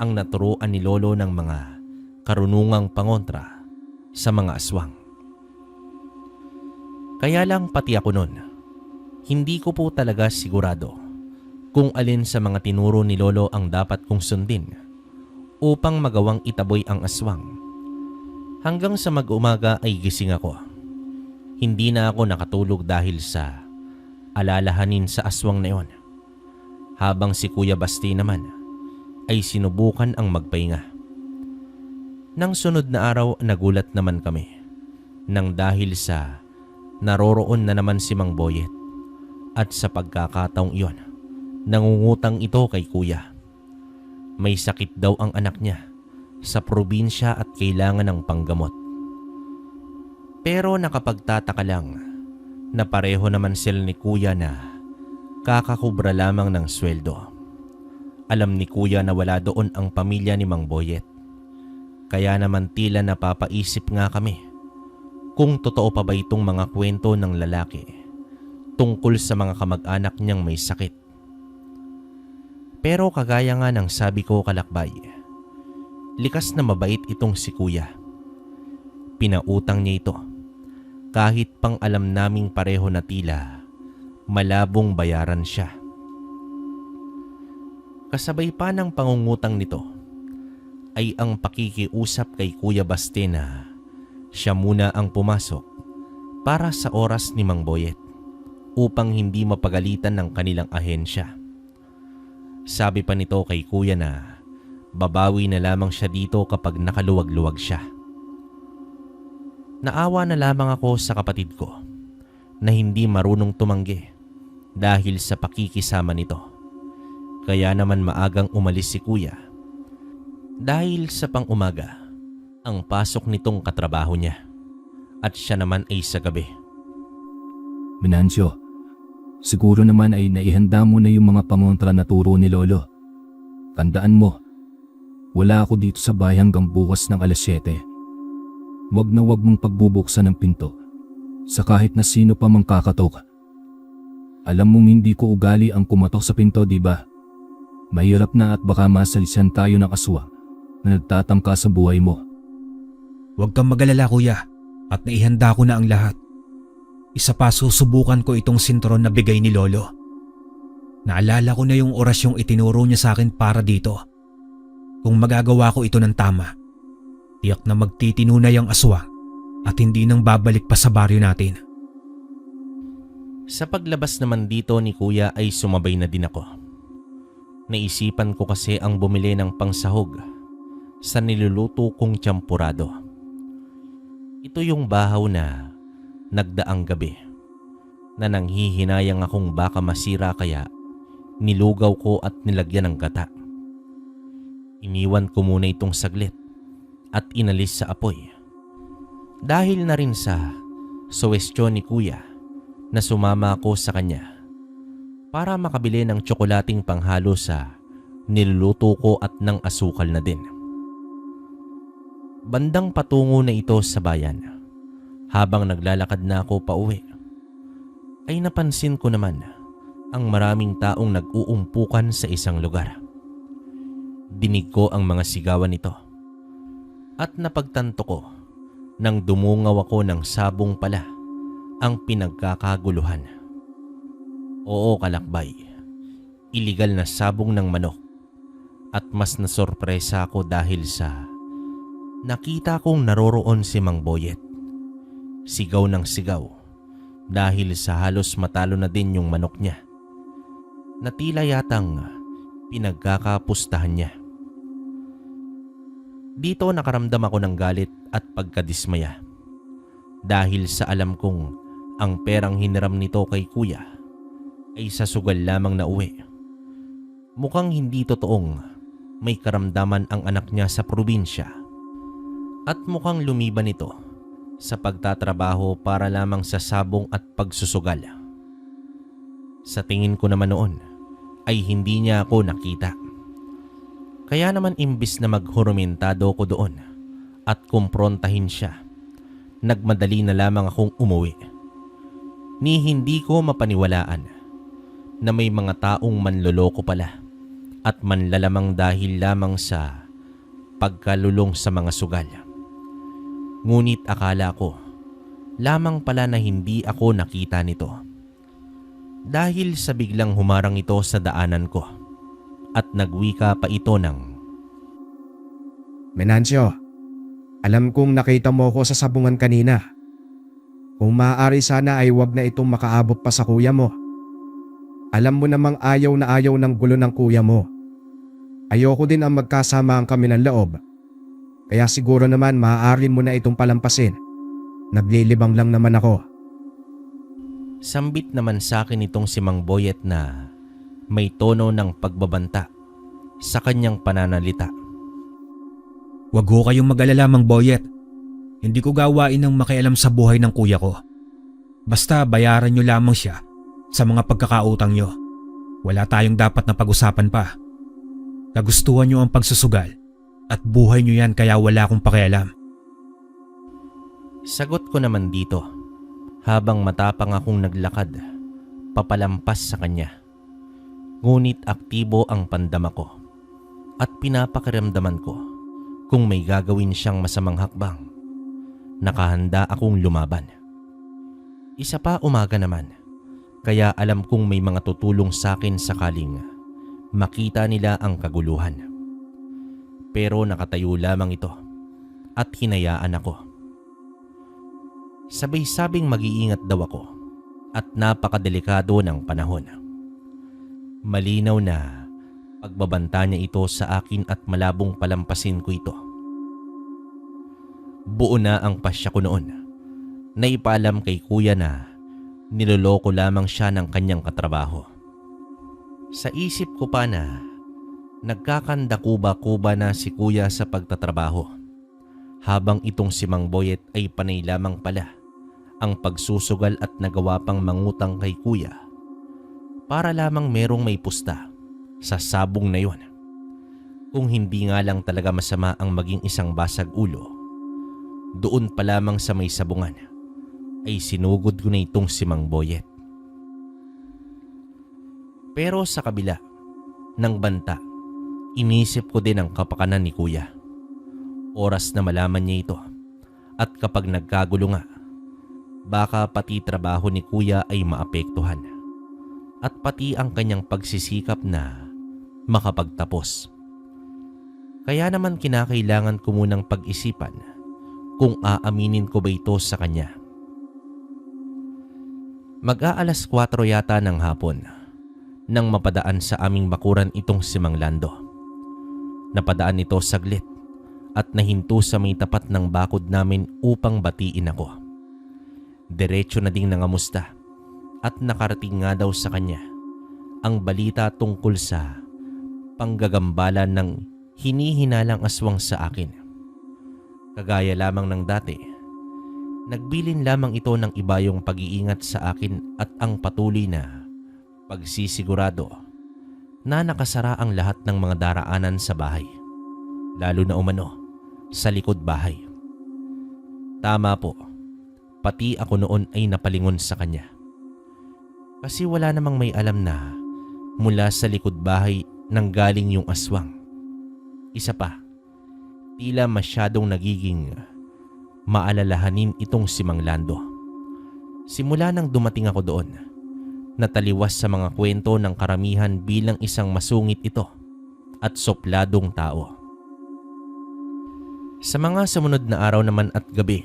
ang naturuan ni lolo ng mga karunungang pangontra sa mga aswang. Kaya lang pati ako nun, hindi ko po talaga sigurado kung alin sa mga tinuro ni lolo ang dapat kong sundin upang magawang itaboy ang aswang. Hanggang sa mag-umaga ay gising ako. Hindi na ako nakatulog dahil sa alalahanin sa aswang na yon. Habang si Kuya Basti naman ay sinubukan ang magpahinga. Nang sunod na araw nagulat naman kami nang dahil sa naroroon na naman si Mang Boyet at sa pagkakataong iyon nangungutang ito kay kuya. May sakit daw ang anak niya sa probinsya at kailangan ng panggamot. Pero nakapagtataka lang na pareho naman sila ni kuya na kakakubra lamang ng sweldo. Alam ni kuya na wala doon ang pamilya ni Mang Boyet. Kaya naman tila napapaisip nga kami kung totoo pa ba itong mga kwento ng lalaki tungkol sa mga kamag-anak niyang may sakit. Pero kagaya nga ng sabi ko kalakbay, likas na mabait itong si kuya. Pinautang niya ito kahit pang alam naming pareho na tila malabong bayaran siya. Kasabay pa ng pangungutang nito ay ang pakikiusap kay Kuya Baste na siya muna ang pumasok para sa oras ni Mang Boyet upang hindi mapagalitan ng kanilang ahensya. Sabi pa nito kay kuya na babawi na lamang siya dito kapag nakaluwag-luwag siya. Naawa na lamang ako sa kapatid ko na hindi marunong tumanggi dahil sa pakikisama nito. Kaya naman maagang umalis si kuya dahil sa pang-umaga ang pasok nitong katrabaho niya at siya naman ay sa gabi. Venancio, siguro naman ay naihanda mo na yung mga pangontra na turo ni Lolo. Tandaan mo, wala ako dito sa bahay hanggang bukas ng alas 7. Wag na wag mong pagbubuksan ng pinto sa kahit na sino pa mang kakatok. Alam mong hindi ko ugali ang kumatok sa pinto, di ba? Mahirap na at baka masalisan tayo ng aswang na nagtatangka sa buhay mo. Huwag kang mag-alala kuya at naihanda ko na ang lahat. Isa pa susubukan ko itong sinturon na bigay ni Lolo. Naalala ko na yung orasyong itinuro niya sa akin para dito. Kung magagawa ko ito ng tama, tiyak na magtitinunay ang aswang at hindi nang babalik pa sa baryo natin. Sa paglabas naman dito ni kuya ay sumabay na din ako. Naisipan ko kasi ang bumili ng pangsahog sa niluluto kong tsampurado. Ito yung bahaw na nagdaang gabi na nanghihinayang akong baka masira kaya nilugaw ko at nilagyan ng gata. Iniwan ko muna itong saglit at inalis sa apoy. Dahil na rin sa suwestyon ni kuya na sumama ako sa kanya para makabili ng tsokolating panghalo sa niluluto ko at ng asukal na din. Bandang patungo na ito sa bayan. Habang naglalakad na ako pauwi, ay napansin ko naman ang maraming taong nag-uumpukan sa isang lugar. Dinig ko ang mga sigawan nito at napagtanto ko nang dumungaw ako ng sabong pala ang pinagkakaguluhan. Oo, kalakbay, iligal na sabong ng manok, at mas nasorpresa ako dahil sa nakita kong naroroon si Mang Boyet. Sigaw ng sigaw dahil sa halos matalo na din yung manok niya na tila yatang pinagkakapustahan niya. Dito nakaramdam ako ng galit at pagkadismaya dahil sa alam kong ang perang hiniram nito kay kuya ay sa sugal lamang na uwi. Mukhang hindi totoong may karamdaman ang anak niya sa probinsya at mukhang lumiban ito sa pagtatrabaho para lamang sa sabong at pagsusugal. Sa tingin ko naman noon ay hindi niya ako nakita. Kaya naman imbis na maghurumentado ko doon at kumprontahin siya, nagmadali na lamang akong umuwi. Ni hindi ko mapaniwalaan na may mga taong manloloko pala at manlalamang dahil lamang sa pagkalulong sa mga sugal. Ngunit akala ko lamang pala na hindi ako nakita nito dahil sa biglang humarang ito sa daanan ko at nagwika pa ito ng, Menancio, alam kong nakita mo ko sa sabungan kanina. Kung maaari sana ay wag na itong makaabot pa sa kuya mo. Alam mo namang ayaw na ayaw ng gulo ng kuya mo. Ayoko din ang magkasamaan kami ng loob. Kaya siguro naman maaari mo na itong palampasin. Naglilibang lang naman ako. Sambit naman sa akin itong si Mang Boyet na may tono ng pagbabanta sa kanyang pananalita. Wag ho kayong mag-alala, Mang Boyet. Hindi ko gawain ng makialam sa buhay ng kuya ko. Basta bayaran nyo lamang siya sa mga pagkakautang nyo. Wala tayong dapat na pag-usapan pa. Nagustuhan nyo ang pagsusugal at buhay nyo yan kaya wala akong pakialam. Sagot ko naman dito habang matapang akong naglakad papalampas sa kanya. Ngunit aktibo ang pandama ko at pinapakiramdaman ko kung may gagawin siyang masamang hakbang. Nakahanda akong lumaban. Isa pa umaga naman, kaya alam kong may mga tutulong sa akin sakaling makita nila ang kaguluhan. Pero nakatayo lamang ito at hinayaan ako. Sabay-sabing mag-iingat daw ako at napakadelikado ng panahon. Malinaw na pagbabanta niya ito sa akin at malabong palampasin ko ito. Buo na ang pasya ko noon. Naipaalam kay kuya na niloloko lamang siya ng kanyang katrabaho. Sa isip ko pa na nagkakanda-kuba-kuba na si kuya sa pagtatrabaho, habang itong si Mang Boyet ay panay lamang pala ang pagsusugal at nagawa pang mangutang kay kuya para lamang merong may pusta sa sabong na yon. Kung hindi nga lang talaga masama ang maging isang basag ulo, doon pa lamang sa may sabungan ay sinugod ko na itong si Mang Boyet. Pero sa kabila ng banta, inisip ko din ang kapakanan ni kuya. Oras na malaman niya ito at kapag nagkagulo nga, baka pati trabaho ni kuya ay maapektuhan at pati ang kanyang pagsisikap na makapagtapos. Kaya naman kinakailangan ko munang pag-isipan kung aaminin ko ba ito sa kanya. Mag-aalas 4 yata ng hapon nang mapadaan sa aming bakuran itong si Mang Lando. Napadaan ito saglit at nahinto sa may tapat ng bakod namin upang batiin ako. Diretso na ding nangamusta at nakarating nga daw sa kanya ang balita tungkol sa panggagambala ng hinihinalang aswang sa akin. Kagaya lamang ng dati, nagbilin lamang ito ng ibayong pag-iingat sa akin at ang patuloy na pagsisigurado na nakasara ang lahat ng mga daraanan sa bahay, lalo na umano sa likod bahay. Tama po, pati ako noon ay napalingon sa kanya. Kasi wala namang may alam na mula sa likod bahay nanggaling yung aswang. Isa pa, tila masyadong nagiging maalalahanin itong si Mang Lando. Simula nang dumating ako doon, nataliwas sa mga kwento ng karamihan bilang isang masungit ito at sopladong tao. Sa mga sumunod na araw naman at gabi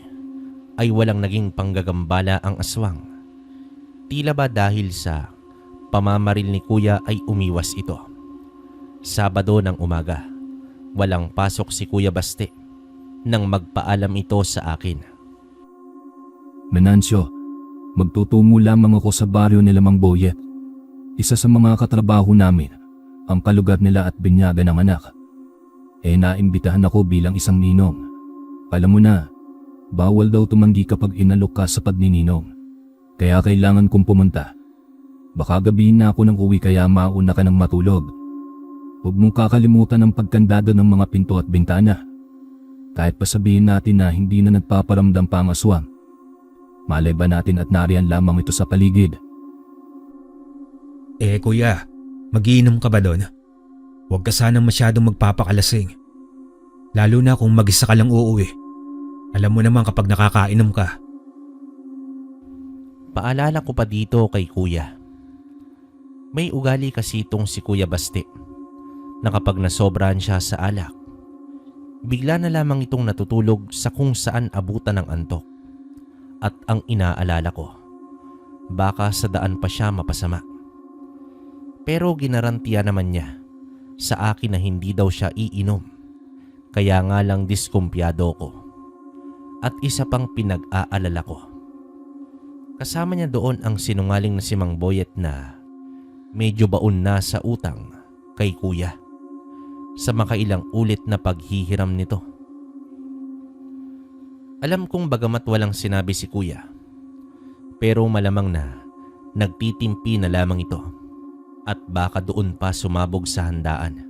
ay walang naging panggagambala ang aswang. Tila ba dahil sa pamamaril ni Kuya ay umiwas ito. Sabado ng umaga, walang pasok si Kuya Baste nang magpaalam ito sa akin. Menancio, magtutungo lamang ako sa baryo nila Mang Boyet. Isa sa mga katrabaho namin, ang kalugar nila at binyaga ng anak. Naimbitahan ako bilang isang ninong. Alam mo na, bawal daw tumanggi kapag inalok ka sa pagnininong. Kaya kailangan kong pumunta. Baka gabihin na ako ng uwi kaya mauna ka ng matulog. Huwag mong kakalimutan ang pagkandado ng mga pinto at bintana. Kahit pa sabihin natin na hindi na nagpaparamdam pa ang aswang. Malay ba natin at nariyan lamang ito sa paligid? Kuya, magiinom ka ba doon? Huwag ka sanang masyadong magpapakalasing. Lalo na kung mag-isa ka lang uuwi. Alam mo naman kapag nakakainom ka. Paalala ko pa dito kay Kuya. May ugali kasi itong si Kuya Baste na kapag nasobrahan siya sa alak, bigla na lamang itong natutulog sa kung saan abutan ng antok. At ang inaalala ko, baka sa daan pa siya mapasama. Pero ginarantiya naman niya sa akin na hindi daw siya iinom. Kaya nga lang diskumpiyado ko. At isa pang pinag-aalala ko. Kasama niya doon ang sinungaling na si Mang Boyet na medyo baon na sa utang kay Kuya sa makailang ulit na paghihiram nito. Alam kong bagamat walang sinabi si Kuya, pero malamang na nagtitimpi na lamang ito at baka doon pa sumabog sa handaan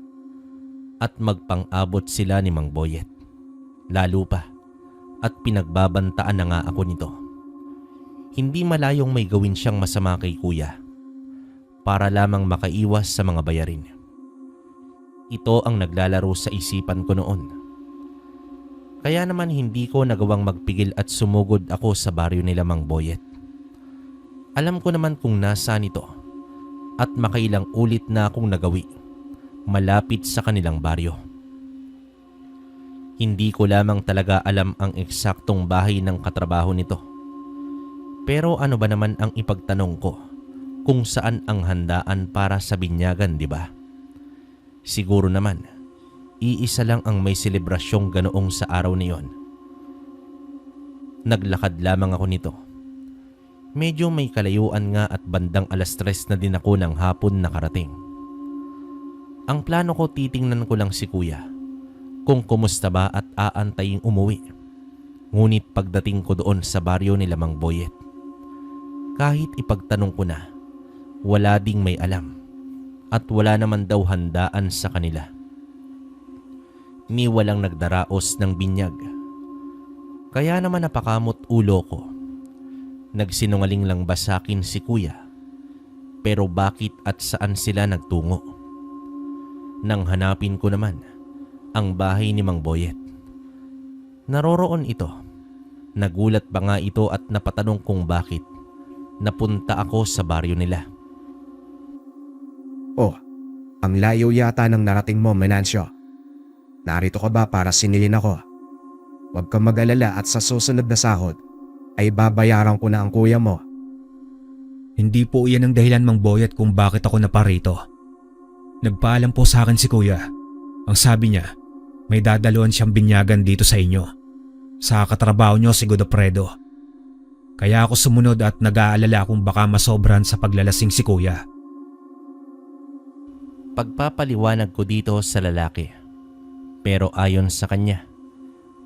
at magpang-abot sila ni Mang Boyet. Lalo pa at pinagbabantaan na nga ako nito. Hindi malayong may gawin siyang masama kay Kuya para lamang makaiwas sa mga bayarin. Ito ang naglalaro sa isipan ko noon. Kaya naman hindi ko nagawang magpigil at sumugod ako sa baryo nila Mang Boyet. Alam ko naman kung nasaan ito at makailang ulit na akong nagawi malapit sa kanilang baryo. Hindi ko lamang talaga alam ang eksaktong bahay ng katrabaho nito. Pero ano ba naman ang ipagtanong ko kung saan ang handaan para sa binyagan, di ba? Siguro naman, iisa lang ang may selebrasyong ganoong sa araw na iyon. Naglakad lamang ako nito. Medyo may kalayuan nga at bandang 3:00 na din ako ng hapon nakarating. Ang plano ko titingnan ko lang si Kuya kung kumusta ba at aantayin umuwi. Ngunit pagdating ko doon sa baryo nila Mang Boyet, kahit ipagtanong ko na, wala ding may alam at wala naman daw handaan sa kanila. Ni walang nagdaraos ng binyag. Kaya naman napakamot ulo ko. Nagsinungaling lang ba sa akin si Kuya? Pero bakit at saan sila nagtungo? Nang hanapin ko naman ang bahay ni Mang Boyet. Naroroon ito. Nagulat pa nga ito at napatanong kung bakit napunta ako sa baryo nila. Oh, ang layo yata ng narating mo, Menancio. Narito ka ba para sinilin ako? Huwag kang mag-alala at sa susunod na sahod ay babayaran ko na ang kuya mo. Hindi po iyan ang dahilan, Mang Boyet, kung bakit ako naparito. Nagpaalam po sa akin si Kuya. Ang sabi niya, may dadaluhan siyang binyagan dito sa inyo. Sa katrabaho niyo si Godofredo. Kaya ako sumunod at nag-aalala kung baka masobran sa paglalasing si Kuya. Pagpapaliwanag ko dito sa lalaki. Pero ayon sa kanya,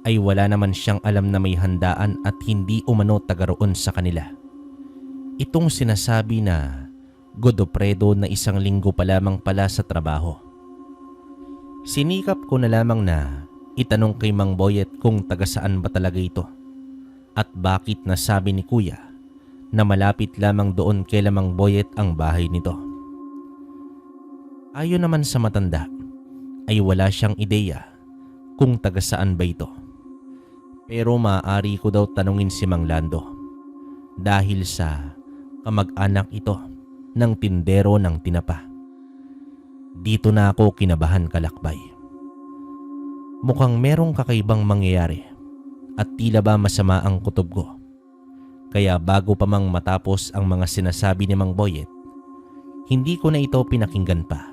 ay wala naman siyang alam na may handaan at hindi umano tagaroon sa kanila. Itong sinasabi na Godofredo na 1 linggo pa lamang pala sa trabaho. Sinikap ko na lamang na Itanong kay Mang Boyet kung taga saan ba talaga ito at bakit nasabi ni Kuya na malapit lamang doon kay Mang Boyet ang bahay nito. Ayon naman sa matanda ay wala siyang ideya kung taga saan ba ito. Pero maaari ko daw tanungin si Mang Lando dahil sa kamag-anak ito ng tindero ng tinapa. Dito na ako kinabahan, kalakbay. Mukhang merong kakaibang mangyayari at tila ba masama ang kutob ko. Kaya bago pa mang matapos ang mga sinasabi ni Mang Boyet, hindi ko na ito pinakinggan pa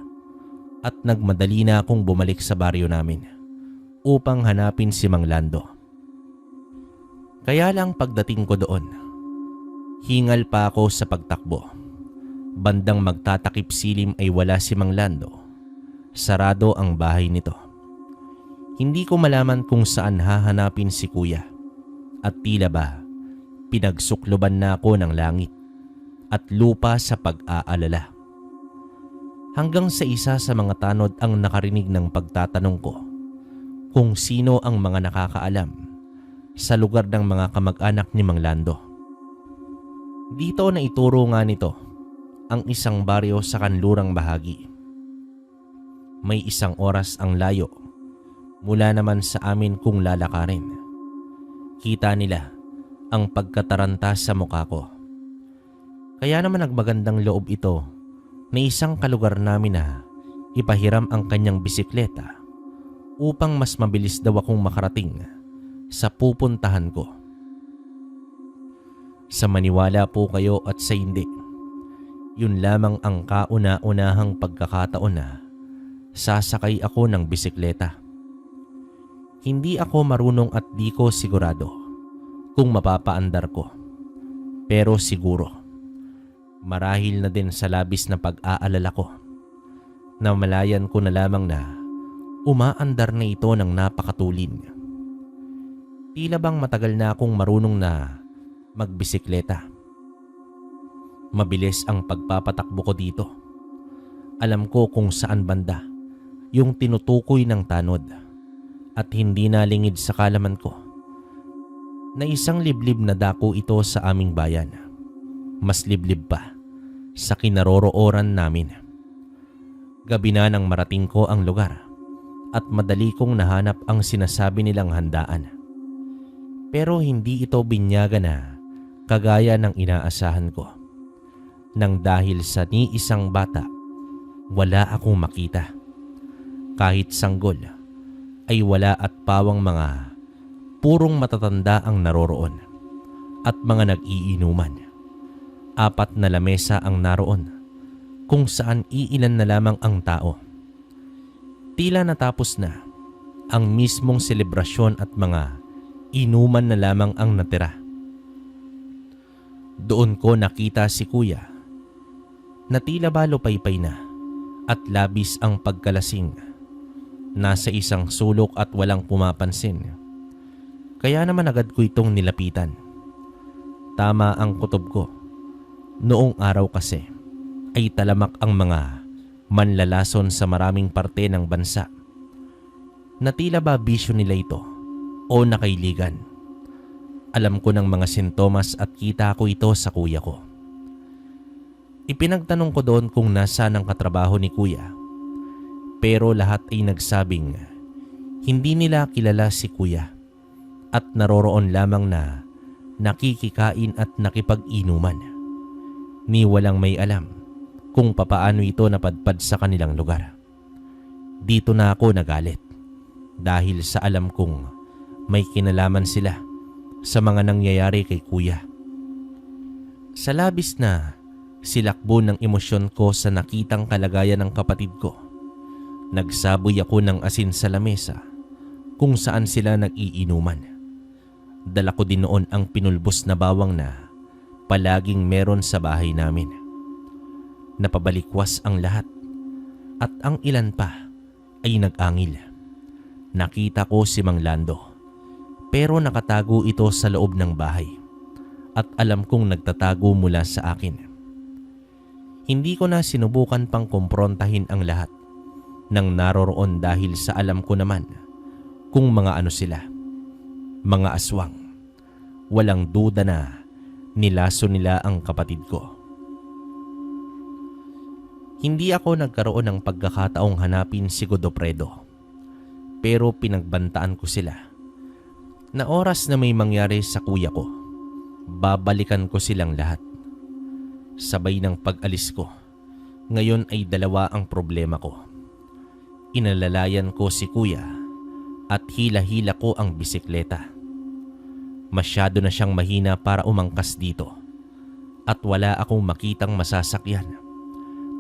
at nagmadali na akong bumalik sa baryo namin upang hanapin si Mang Lando. Kaya lang pagdating ko doon, hingal pa ako sa pagtakbo. Bandang magtatakip silim ay wala si Mang Lando. Sarado ang bahay nito. Hindi ko malaman kung saan hahanapin si Kuya at tila ba pinagsukloban na ako ng langit at lupa sa pag-aalala. Hanggang sa isa sa mga tanod ang nakarinig ng pagtatanong ko kung sino ang mga nakakaalam sa lugar ng mga kamag-anak ni Mang Lando. Dito na ituro nga nito ang isang baryo sa kanlurang bahagi. May isang oras ang layo mula naman sa amin kung lalakarin. Kita nila ang pagkataranta sa mukha ko. Kaya naman nagmagandang loob ito na isang kalugar namin na ipahiram ang kanyang bisikleta upang mas mabilis daw akong makarating sa pupuntahan ko. Sa maniwala po kayo at sa hindi, yun lamang ang kauna-unahang pagkakataon na sasakay ako ng bisikleta. Hindi ako marunong at di ko sigurado kung mapapaandar ko. Pero siguro, marahil na din sa labis na pag-aalala ko, na malayan ko na lamang na umaandar na ito ng napakatulin. Tila bang matagal na akong marunong na magbisikleta. Mabilis ang pagpapatakbo ko dito. Alam ko kung saan banda yung tinutukoy ng tanod at hindi nalingid sa kalaman ko na isang liblib na dako ito sa aming bayan. Mas liblib pa sa kinarorooran namin. Gabi na nang marating ko ang lugar at madali kong nahanap ang sinasabi nilang handaan. Pero hindi ito binyaga na kagaya ng inaasahan ko. Nang dahil sa ni isang bata, wala akong makita. Kahit sanggol ay wala at pawang mga purong matatanda ang naroroon at mga nag-iinuman. 4 na lamesa ang naroon kung saan iilan na lamang ang tao. Tila natapos na ang mismong selebrasyon at mga inuman na lamang ang natira. Doon ko nakita si Kuya na tila ba lupaypay na at labis ang pagkalasing. Nasa isang sulok at walang pumapansin. Kaya naman agad ko itong nilapitan. Tama ang kutob ko. Noong araw kasi ay talamak ang mga manlalason sa maraming parte ng bansa na tila ba bisyo nila ito o nakailigan. Alam ko ng mga sintomas at kita ko ito sa kuya ko. Ipinagtanong ko doon kung nasaan ang katrabaho ni Kuya. Pero lahat ay nagsabing hindi nila kilala si Kuya at naroroon lamang na nakikikain at nakipag-inuman. Ni walang may alam kung papaano ito napadpad sa kanilang lugar. Dito na ako nagalit dahil sa alam kong may kinalaman sila sa mga nangyayari kay Kuya. Sa labis na silakbo ng emosyon ko sa nakitang kalagayan ng kapatid ko, nagsaboy ako ng asin sa lamesa kung saan sila nag-iinuman. Dala ko din noon ang pinulbos na bawang na palaging meron sa bahay namin. Napabalikwas ang lahat at ang ilan pa ay nag-angil. Nakita ko si Mang Lando pero nakatago ito sa loob ng bahay at alam kong nagtatago mula sa akin. Hindi ko na sinubukan pang kumprontahin ang lahat ng naroroon dahil sa alam ko naman kung mga ano sila. Mga aswang. Walang duda na nilaso nila ang kapatid ko. Hindi ako nagkaroon ng pagkakataong hanapin si Godofredo. Pero pinagbantaan ko sila. Na oras na may mangyari sa kuya ko, babalikan ko silang lahat. Sabay ng pag-alis ko, ngayon ay dalawa ang problema ko. Inalalayan ko si kuya at hila-hila ko ang bisikleta. Masyado na siyang mahina para umangkas dito at wala akong makitang masasakyan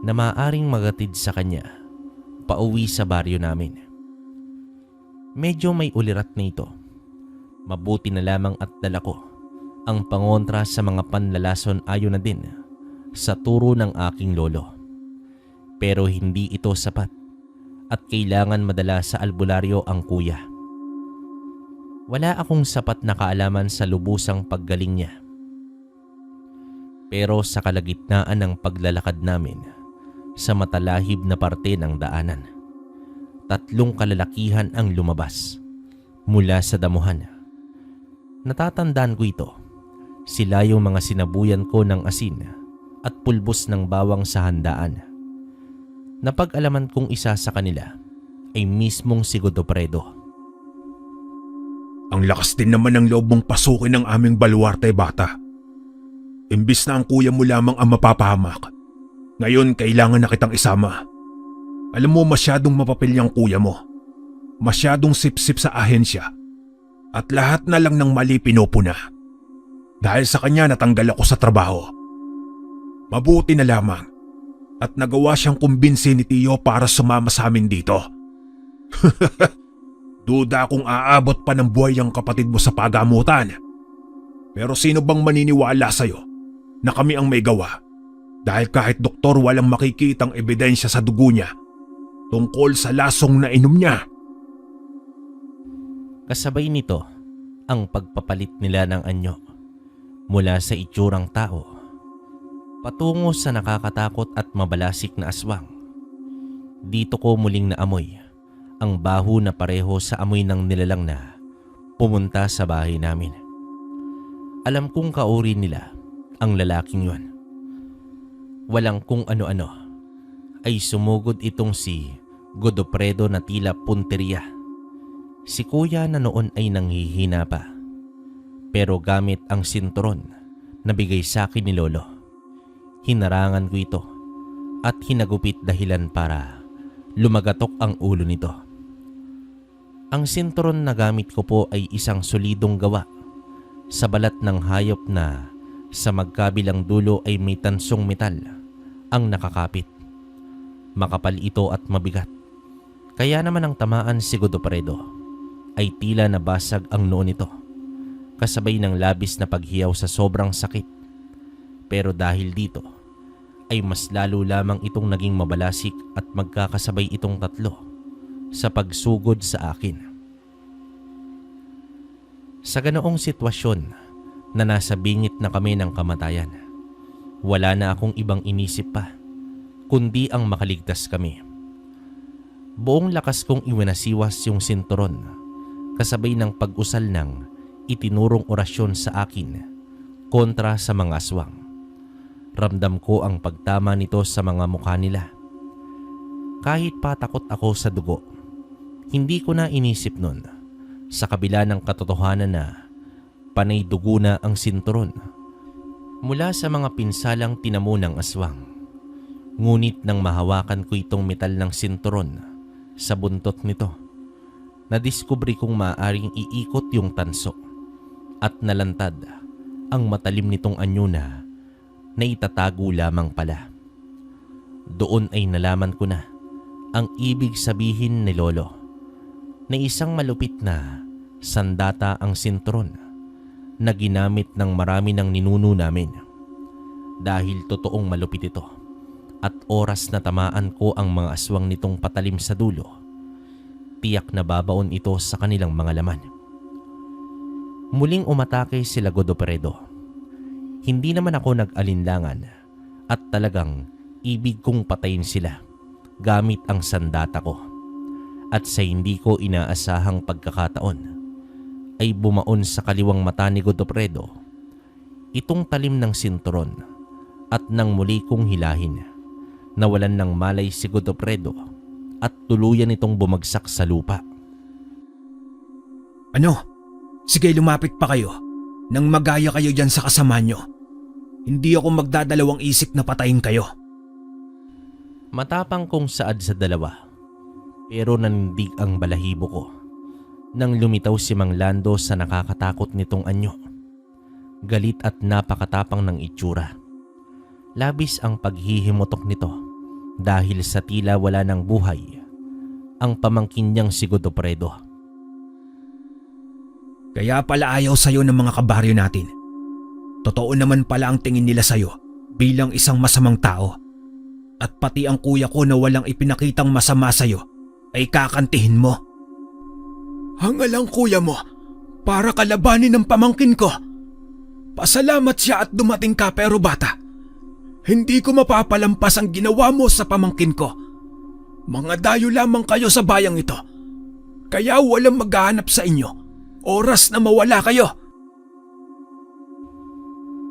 na maaaring magatid sa kanya pauwi sa baryo namin. Medyo may ulirat na ito. Mabuti na lamang at dala ko ang pangontra sa mga panlalason ayon na din sa turo ng aking lolo. Pero hindi ito sapat at kailangan madala sa albularyo ang kuya. Wala akong sapat na kaalaman sa lubusang paggaling niya. Pero sa kalagitnaan ng paglalakad namin sa matalahib na parte ng daanan, 3 kalalakihan ang lumabas mula sa damuhan. Natatandaan ko ito. Sila yung mga sinabuyan ko ng asin at pulbos ng bawang sa handaan. Napag-alaman kong isa sa kanila ay mismong si Godofredo. Ang lakas din naman ng loob mong pasukin ng aming baluarte, bata. Imbis na ang kuya mo lamang ang mapapahamak, ngayon kailangan na kitang isama. Alam mo, masyadong mapapil yung kuya mo. Masyadong sip-sip sa ahensya. At lahat na lang ng mali pinupuna. Dahil sa kanya natanggal ako sa trabaho. Mabuti na lamang at nagawa siyang kumbinsi ni Tio para sumama sa amin dito. Duda kung aabot pa ng buhay ang kapatid mo sa pagamutan. Pero sino bang maniniwala sa'yo na kami ang may gawa? Dahil kahit doktor walang makikitang ebidensya sa dugo niya tungkol sa lasong na inom niya. Kasabay nito ang pagpapalit nila ng anyo mula sa itsurang tao patungo sa nakakatakot at mabalasik na aswang. Dito ko muling naamoy ang baho na pareho sa amoy ng nilalang na pumunta sa bahay namin. Alam kong kauri nila ang lalaking yun. Walang kung ano-ano ay sumugod itong si Godofredo na tila punteriya. Si kuya na noon ay nanghihina pa. Pero gamit ang sinturon na bigay sa akin ni lolo, hinarangan ko ito at hinagupit dahilan para lumagatok ang ulo nito. Ang sinturon na gamit ko po ay isang solidong gawa sa balat ng hayop na sa magkabilang dulo ay may tansong metal ang nakakapit. Makapal ito at mabigat. Kaya naman ang tamaan si Godofredo ay tila nabasag ang noo nito, kasabay ng labis na paghiyaw sa sobrang sakit. Pero dahil dito ay mas lalo lamang itong naging mabalasik at magkakasabay itong 3 sa pagsugod sa akin. Sa ganoong sitwasyon na nasa bingit na kami ng kamatayan, wala na akong ibang inisip pa kundi ang makaligtas kami. Buong lakas kong iwinasiwas yung sinturon kasabay ng pag-usal ng itinurong orasyon sa akin kontra sa mga aswang. Ramdam ko ang pagtama nito sa mga mukha nila. Kahit patakot ako sa dugo, hindi ko na inisip nun sa kabila ng katotohanan na panay dugo na ang sinturon mula sa mga pinsalang tinamo ng aswang. Ngunit nang mahawakan ko itong metal ng sinturon sa buntot nito, nadiskubre kong maaaring iikot yung tanso at nalantad ang matalim nitong anyo na itatago lamang pala. Doon ay nalaman ko na ang ibig sabihin ni lolo na isang malupit na sandata ang sinturon na ginamit ng marami ng ninuno namin. Dahil totoong malupit ito at oras na tamaan ko ang mga aswang nitong patalim sa dulo, tiyak na babaon ito sa kanilang mga laman. Muling umatake sila Godofredo. Hindi naman ako nag-alinlangan at talagang ibig kong patayin sila gamit ang sandata ko. At sa hindi ko inaasahang pagkakataon ay bumaon sa kaliwang mata ni Godofredo itong talim ng sinturon at nang muli kong hilahin, nawalan ng malay si Godofredo at tuluyan itong bumagsak sa lupa. Ano? Sige, lumapit pa kayo. Nang magaya kayo dyan sa kasama nyo. Hindi ako magdadalawang isip na patayin kayo. Matapang kong saad sa dalawa, pero nanindig ang balahibo ko nang lumitaw si Mang Lando sa nakakatakot nitong anyo. Galit at napakatapang ng itsura. Labis ang paghihimutok nito dahil sa tila wala ng buhay ang pamangkin niyang si Godofredo. Kaya pala ayaw sa'yo ng mga kabaryo natin. Totoo naman pala ang tingin nila sa'yo bilang isang masamang tao. At pati ang kuya ko na walang ipinakitang masama sa'yo ay kakantihin mo. Hangal ang kuya mo para kalabanin ng pamangkin ko. Pasalamat siya at dumating ka, pero bata, hindi ko mapapalampas ang ginawa mo sa pamangkin ko. Mga dayo lamang kayo sa bayang ito. Kaya walang maghahanap sa inyo. Oras na mawala kayo.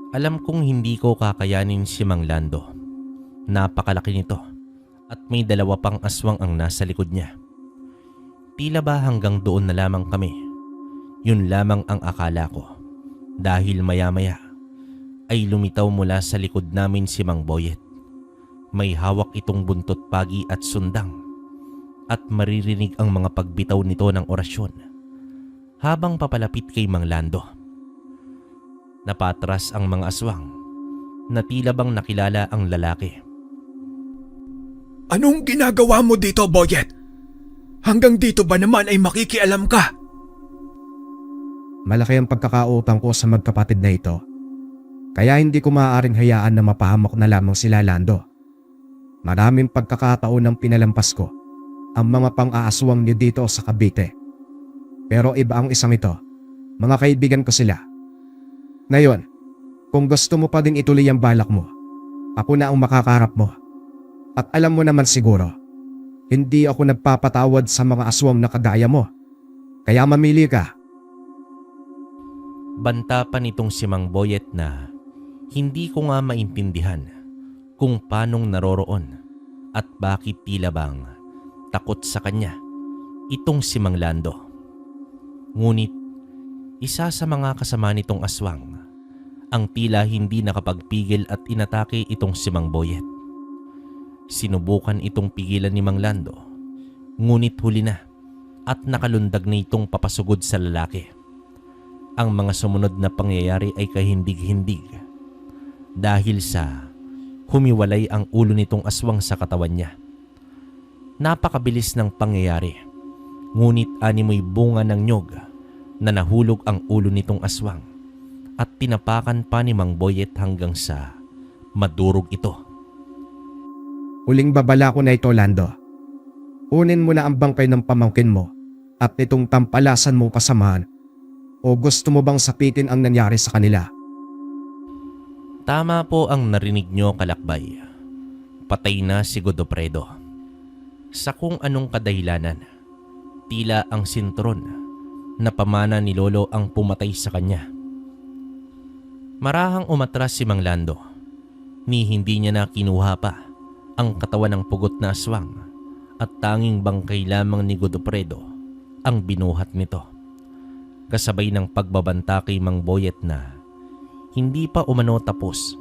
Alam kong hindi ko kakayanin si Mang Lando. Napakalaki nito at may 2 pang aswang ang nasa likod niya. Tila ba hanggang doon na lamang kami? Yun lamang ang akala ko. Dahil maya-maya ay lumitaw mula sa likod namin si Mang Boyet. May hawak itong buntot pagi at sundang at maririnig ang mga pagbitaw nito ng orasyon habang papalapit kay Mang Lando. Napatras ang mga aswang na tila bang nakilala ang lalaki. Anong ginagawa mo dito, Boyet? Hanggang dito ba naman ay makikialam ka? Malaki ang pagkakautang ko sa magkapatid na ito. Kaya hindi ko maaaring hayaan na mapahamak na lamang sila, Lando. Maraming pagkakataon ang pinalampas ko ang mga pang-aaswang niyo dito sa Cavite. Pero iba ang isang ito. Mga kaibigan ko sila. Ngayon, kung gusto mo pa din ituloy ang balak mo, ako na ang makakarap mo. At alam mo naman siguro, hindi ako nagpapatawad sa mga aswang na kagaya mo. Kaya mamili ka. Banta pa nitong si Mang Boyet na hindi ko nga maintindihan kung paanong naroroon at bakit tila bang takot sa kanya itong si Mang Lando. Ngunit isa sa mga kasama nitong aswang ang tila hindi nakapagpigil at inatake itong si Mang Boyet. Sinubukan itong pigilan ni Mang Lando, ngunit huli na at nakalundag na itong papasugod sa lalaki. Ang mga sumunod na pangyayari ay kahindig-hindig dahil sa humiwalay ang ulo nitong aswang sa katawan niya. Napakabilis ng pangyayari, ngunit animoy bunga ng nyog na nahulog ang ulo nitong aswang at tinapakan pa ni Mang Boyet hanggang sa madurog ito. Huling babala ko na ito, Lando. Kunin mo na ang bangkay ng pamangkin mo at itong tampalasan mong kasamahan, o gusto mo bang sapitin ang nangyari sa kanila? Tama po ang narinig nyo, kalakbay. Patay na si Godofredo. Sa kung anong kadahilanan, tila ang sinturon na pamana ni Lolo ang pumatay sa kanya. Marahang umatras si Mang Lando, ni hindi niya na kinuha pa ang katawan ng pugot na aswang at tanging bangkay lamang ni Godofredo ang binuhat nito. Kasabay ng pagbabanta kay Mang Boyet na hindi pa umano tapos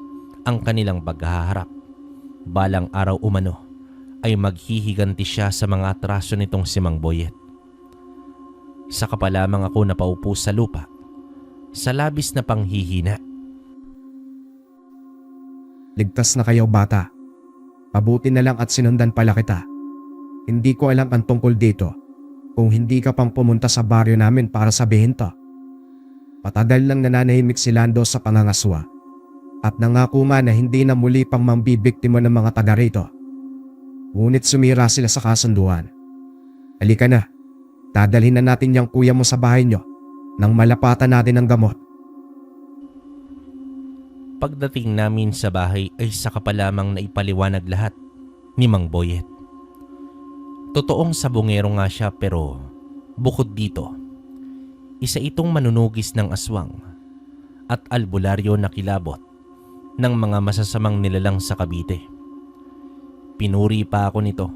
ang kanilang paghaharap. Balang araw umano ay maghihiganti siya sa mga atraso nitong si Mang Boyet. Saka pa lamang ako napaupo sa lupa sa labis na panghihina. Ligtas na kayo, bata. Pabuti na lang at sinundan pala kita. Hindi ko alam ang tungkol dito kung hindi ka pang pumunta sa baryo namin para sabihin to. Patagal lang nananahimik si Lando sa pangangaswa at nangako man na hindi na muli pang mambibiktima ng mga taga rito. Ngunit sumira sila sa kasunduan. Halika na, dadalhin na natin yung kuya mo sa bahay nyo nang malapatan natin ang gamot. Pagdating namin sa bahay ay saka pa lamang na ipaliwanag lahat ni Mang Boyet. Totoong sabongero nga siya pero bukod dito, isa itong manunugis ng aswang at albularyo na kilabot ng mga masasamang nilalang sa Cavite. Pinuri pa ako nito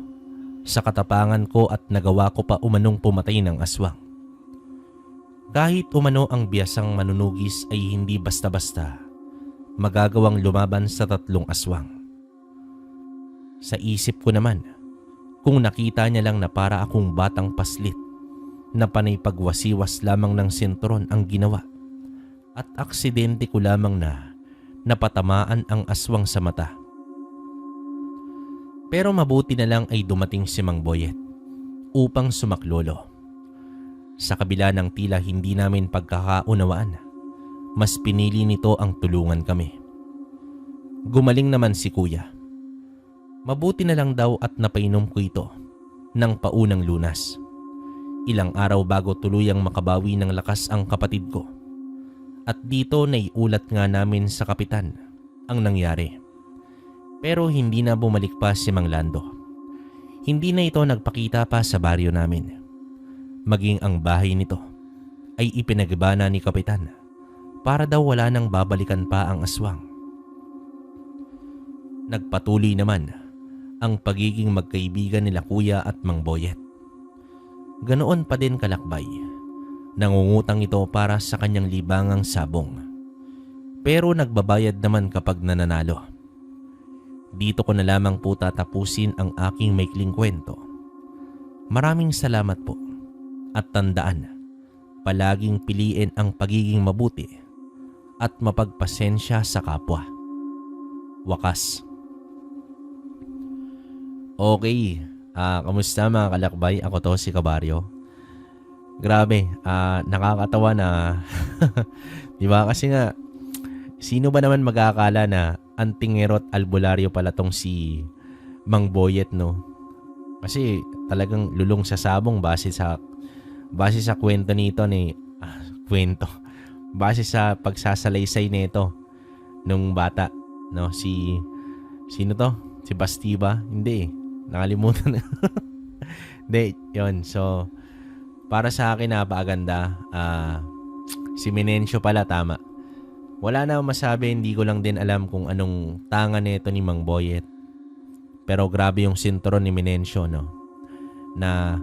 sa katapangan ko at nagawa ko pa umanong pumatay ng aswang. Kahit umano ang biyasang manunugis ay hindi basta-basta magagawang lumaban sa 3 aswang. Sa isip ko naman, kung nakita niya lang na para akong batang paslit na panay pagwasiwas lamang ng sinturon ang ginawa at aksidente ko lamang na napatamaan ang aswang sa mata. Pero mabuti na lang ay dumating si Mang Boyet upang sumaklolo. Sa kabila ng tila hindi namin pagkakaunawaan, mas pinili nito ang tulungan kami. Gumaling naman si Kuya. Mabuti na lang daw at napainom ko ito ng paunang lunas. Ilang araw bago tuluyang makabawi ng lakas ang kapatid ko. At dito naiulat nga namin sa kapitan ang nangyari. Pero hindi na bumalik pa si Mang Lando. Hindi na ito nagpakita pa sa baryo namin. Maging ang bahay nito ay ipinagbana ni kapitan para daw wala nang babalikan pa ang aswang. Nagpatuloy naman ang pagiging magkaibigan nila Kuya at Mang Boyet. Ganoon pa din kalakbay. Nangungutang ito para sa kanyang libangang sabong. Pero nagbabayad naman kapag nananalo. Dito ko na lamang po tatapusin ang aking maikling kwento. Maraming salamat po. At tandaan, palaging piliin ang pagiging mabuti at mapagpasensya sa kapwa. Wakas. Okay, kamusta mga kalakbay? Ako to si Kabaryo. Grabe, nakakatawa na di ba? Kasi nga, sino ba naman magkakala na antingero at albularyo pala tong si Mang Boyet, no? Kasi talagang lulong sa sabong base sa kwento nito ni base sa pagsasalaysay nito nung bata, no? Sino to? Si Basti ba? Hindi, nakalimutan na. Hindi, yun. So, para sa akin napakaganda. Si Menencio pala, tama. Wala na masabi, hindi ko lang din alam kung anong tanga nito ni Mang Boyet. Pero grabe yung sinturon ni Menencio, no? Na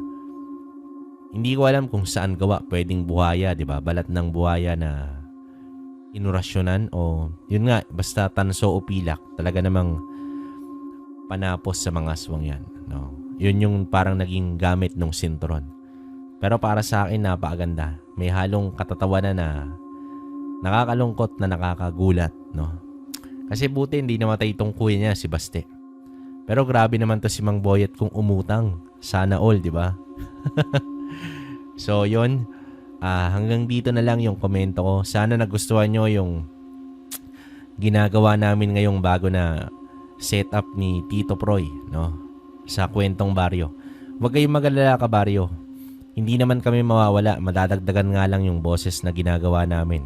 hindi ko alam kung saan gawa. Pwedeng buhaya, di ba? Balat ng buhaya na inurasyonan o yun nga, basta tanso o pilak. Talaga namang panapos sa mga aswang yan, no? Yun yung parang naging gamit ng sinturon. Pero para sa akin, napakaganda. May halong katatawanan na nakakalungkot na nakakagulat, no? Kasi buti hindi namatay itong kuya niya, si Baste. Pero grabe naman to si Mang Boyet kung umutang. Sana all, di ba? So, yun. Hanggang dito na lang yung komento ko. Sana nagustuhan nyo yung ginagawa namin ngayong bago na setup ni Tito Proy, no? Sa kwentong baryo. Huwag kayong mag-alala, Kabaryo. Hindi naman kami mawawala. Madadagdagan nga lang yung boses na ginagawa namin.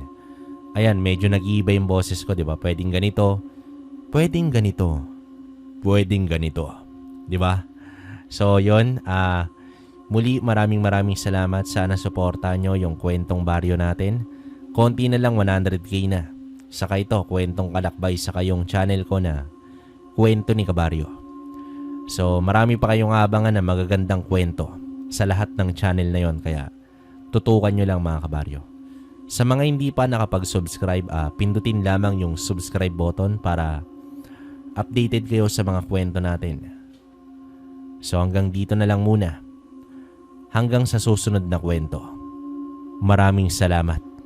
Ayan, medyo nag-iiba yung boses ko, di ba? Pwedeng ganito. Pwedeng ganito. Pwedeng ganito. Di ba? So, yun. Muli, maraming salamat. Sana suportahan nyo yung kwentong baryo natin. Konti na lang, 100k na. Saka ito, kwentong kalakbay sa kayong channel ko na Kwento ni Kabaryo. So, marami pa kayong abangan na magagandang kwento sa lahat ng channel na yon, kaya tutukan nyo lang mga Kabaryo. Sa mga hindi pa nakapag-subscribe, pindutin lamang yung subscribe button para updated kayo sa mga kwento natin. So hanggang dito na lang muna. Hanggang sa susunod na kwento. Maraming salamat.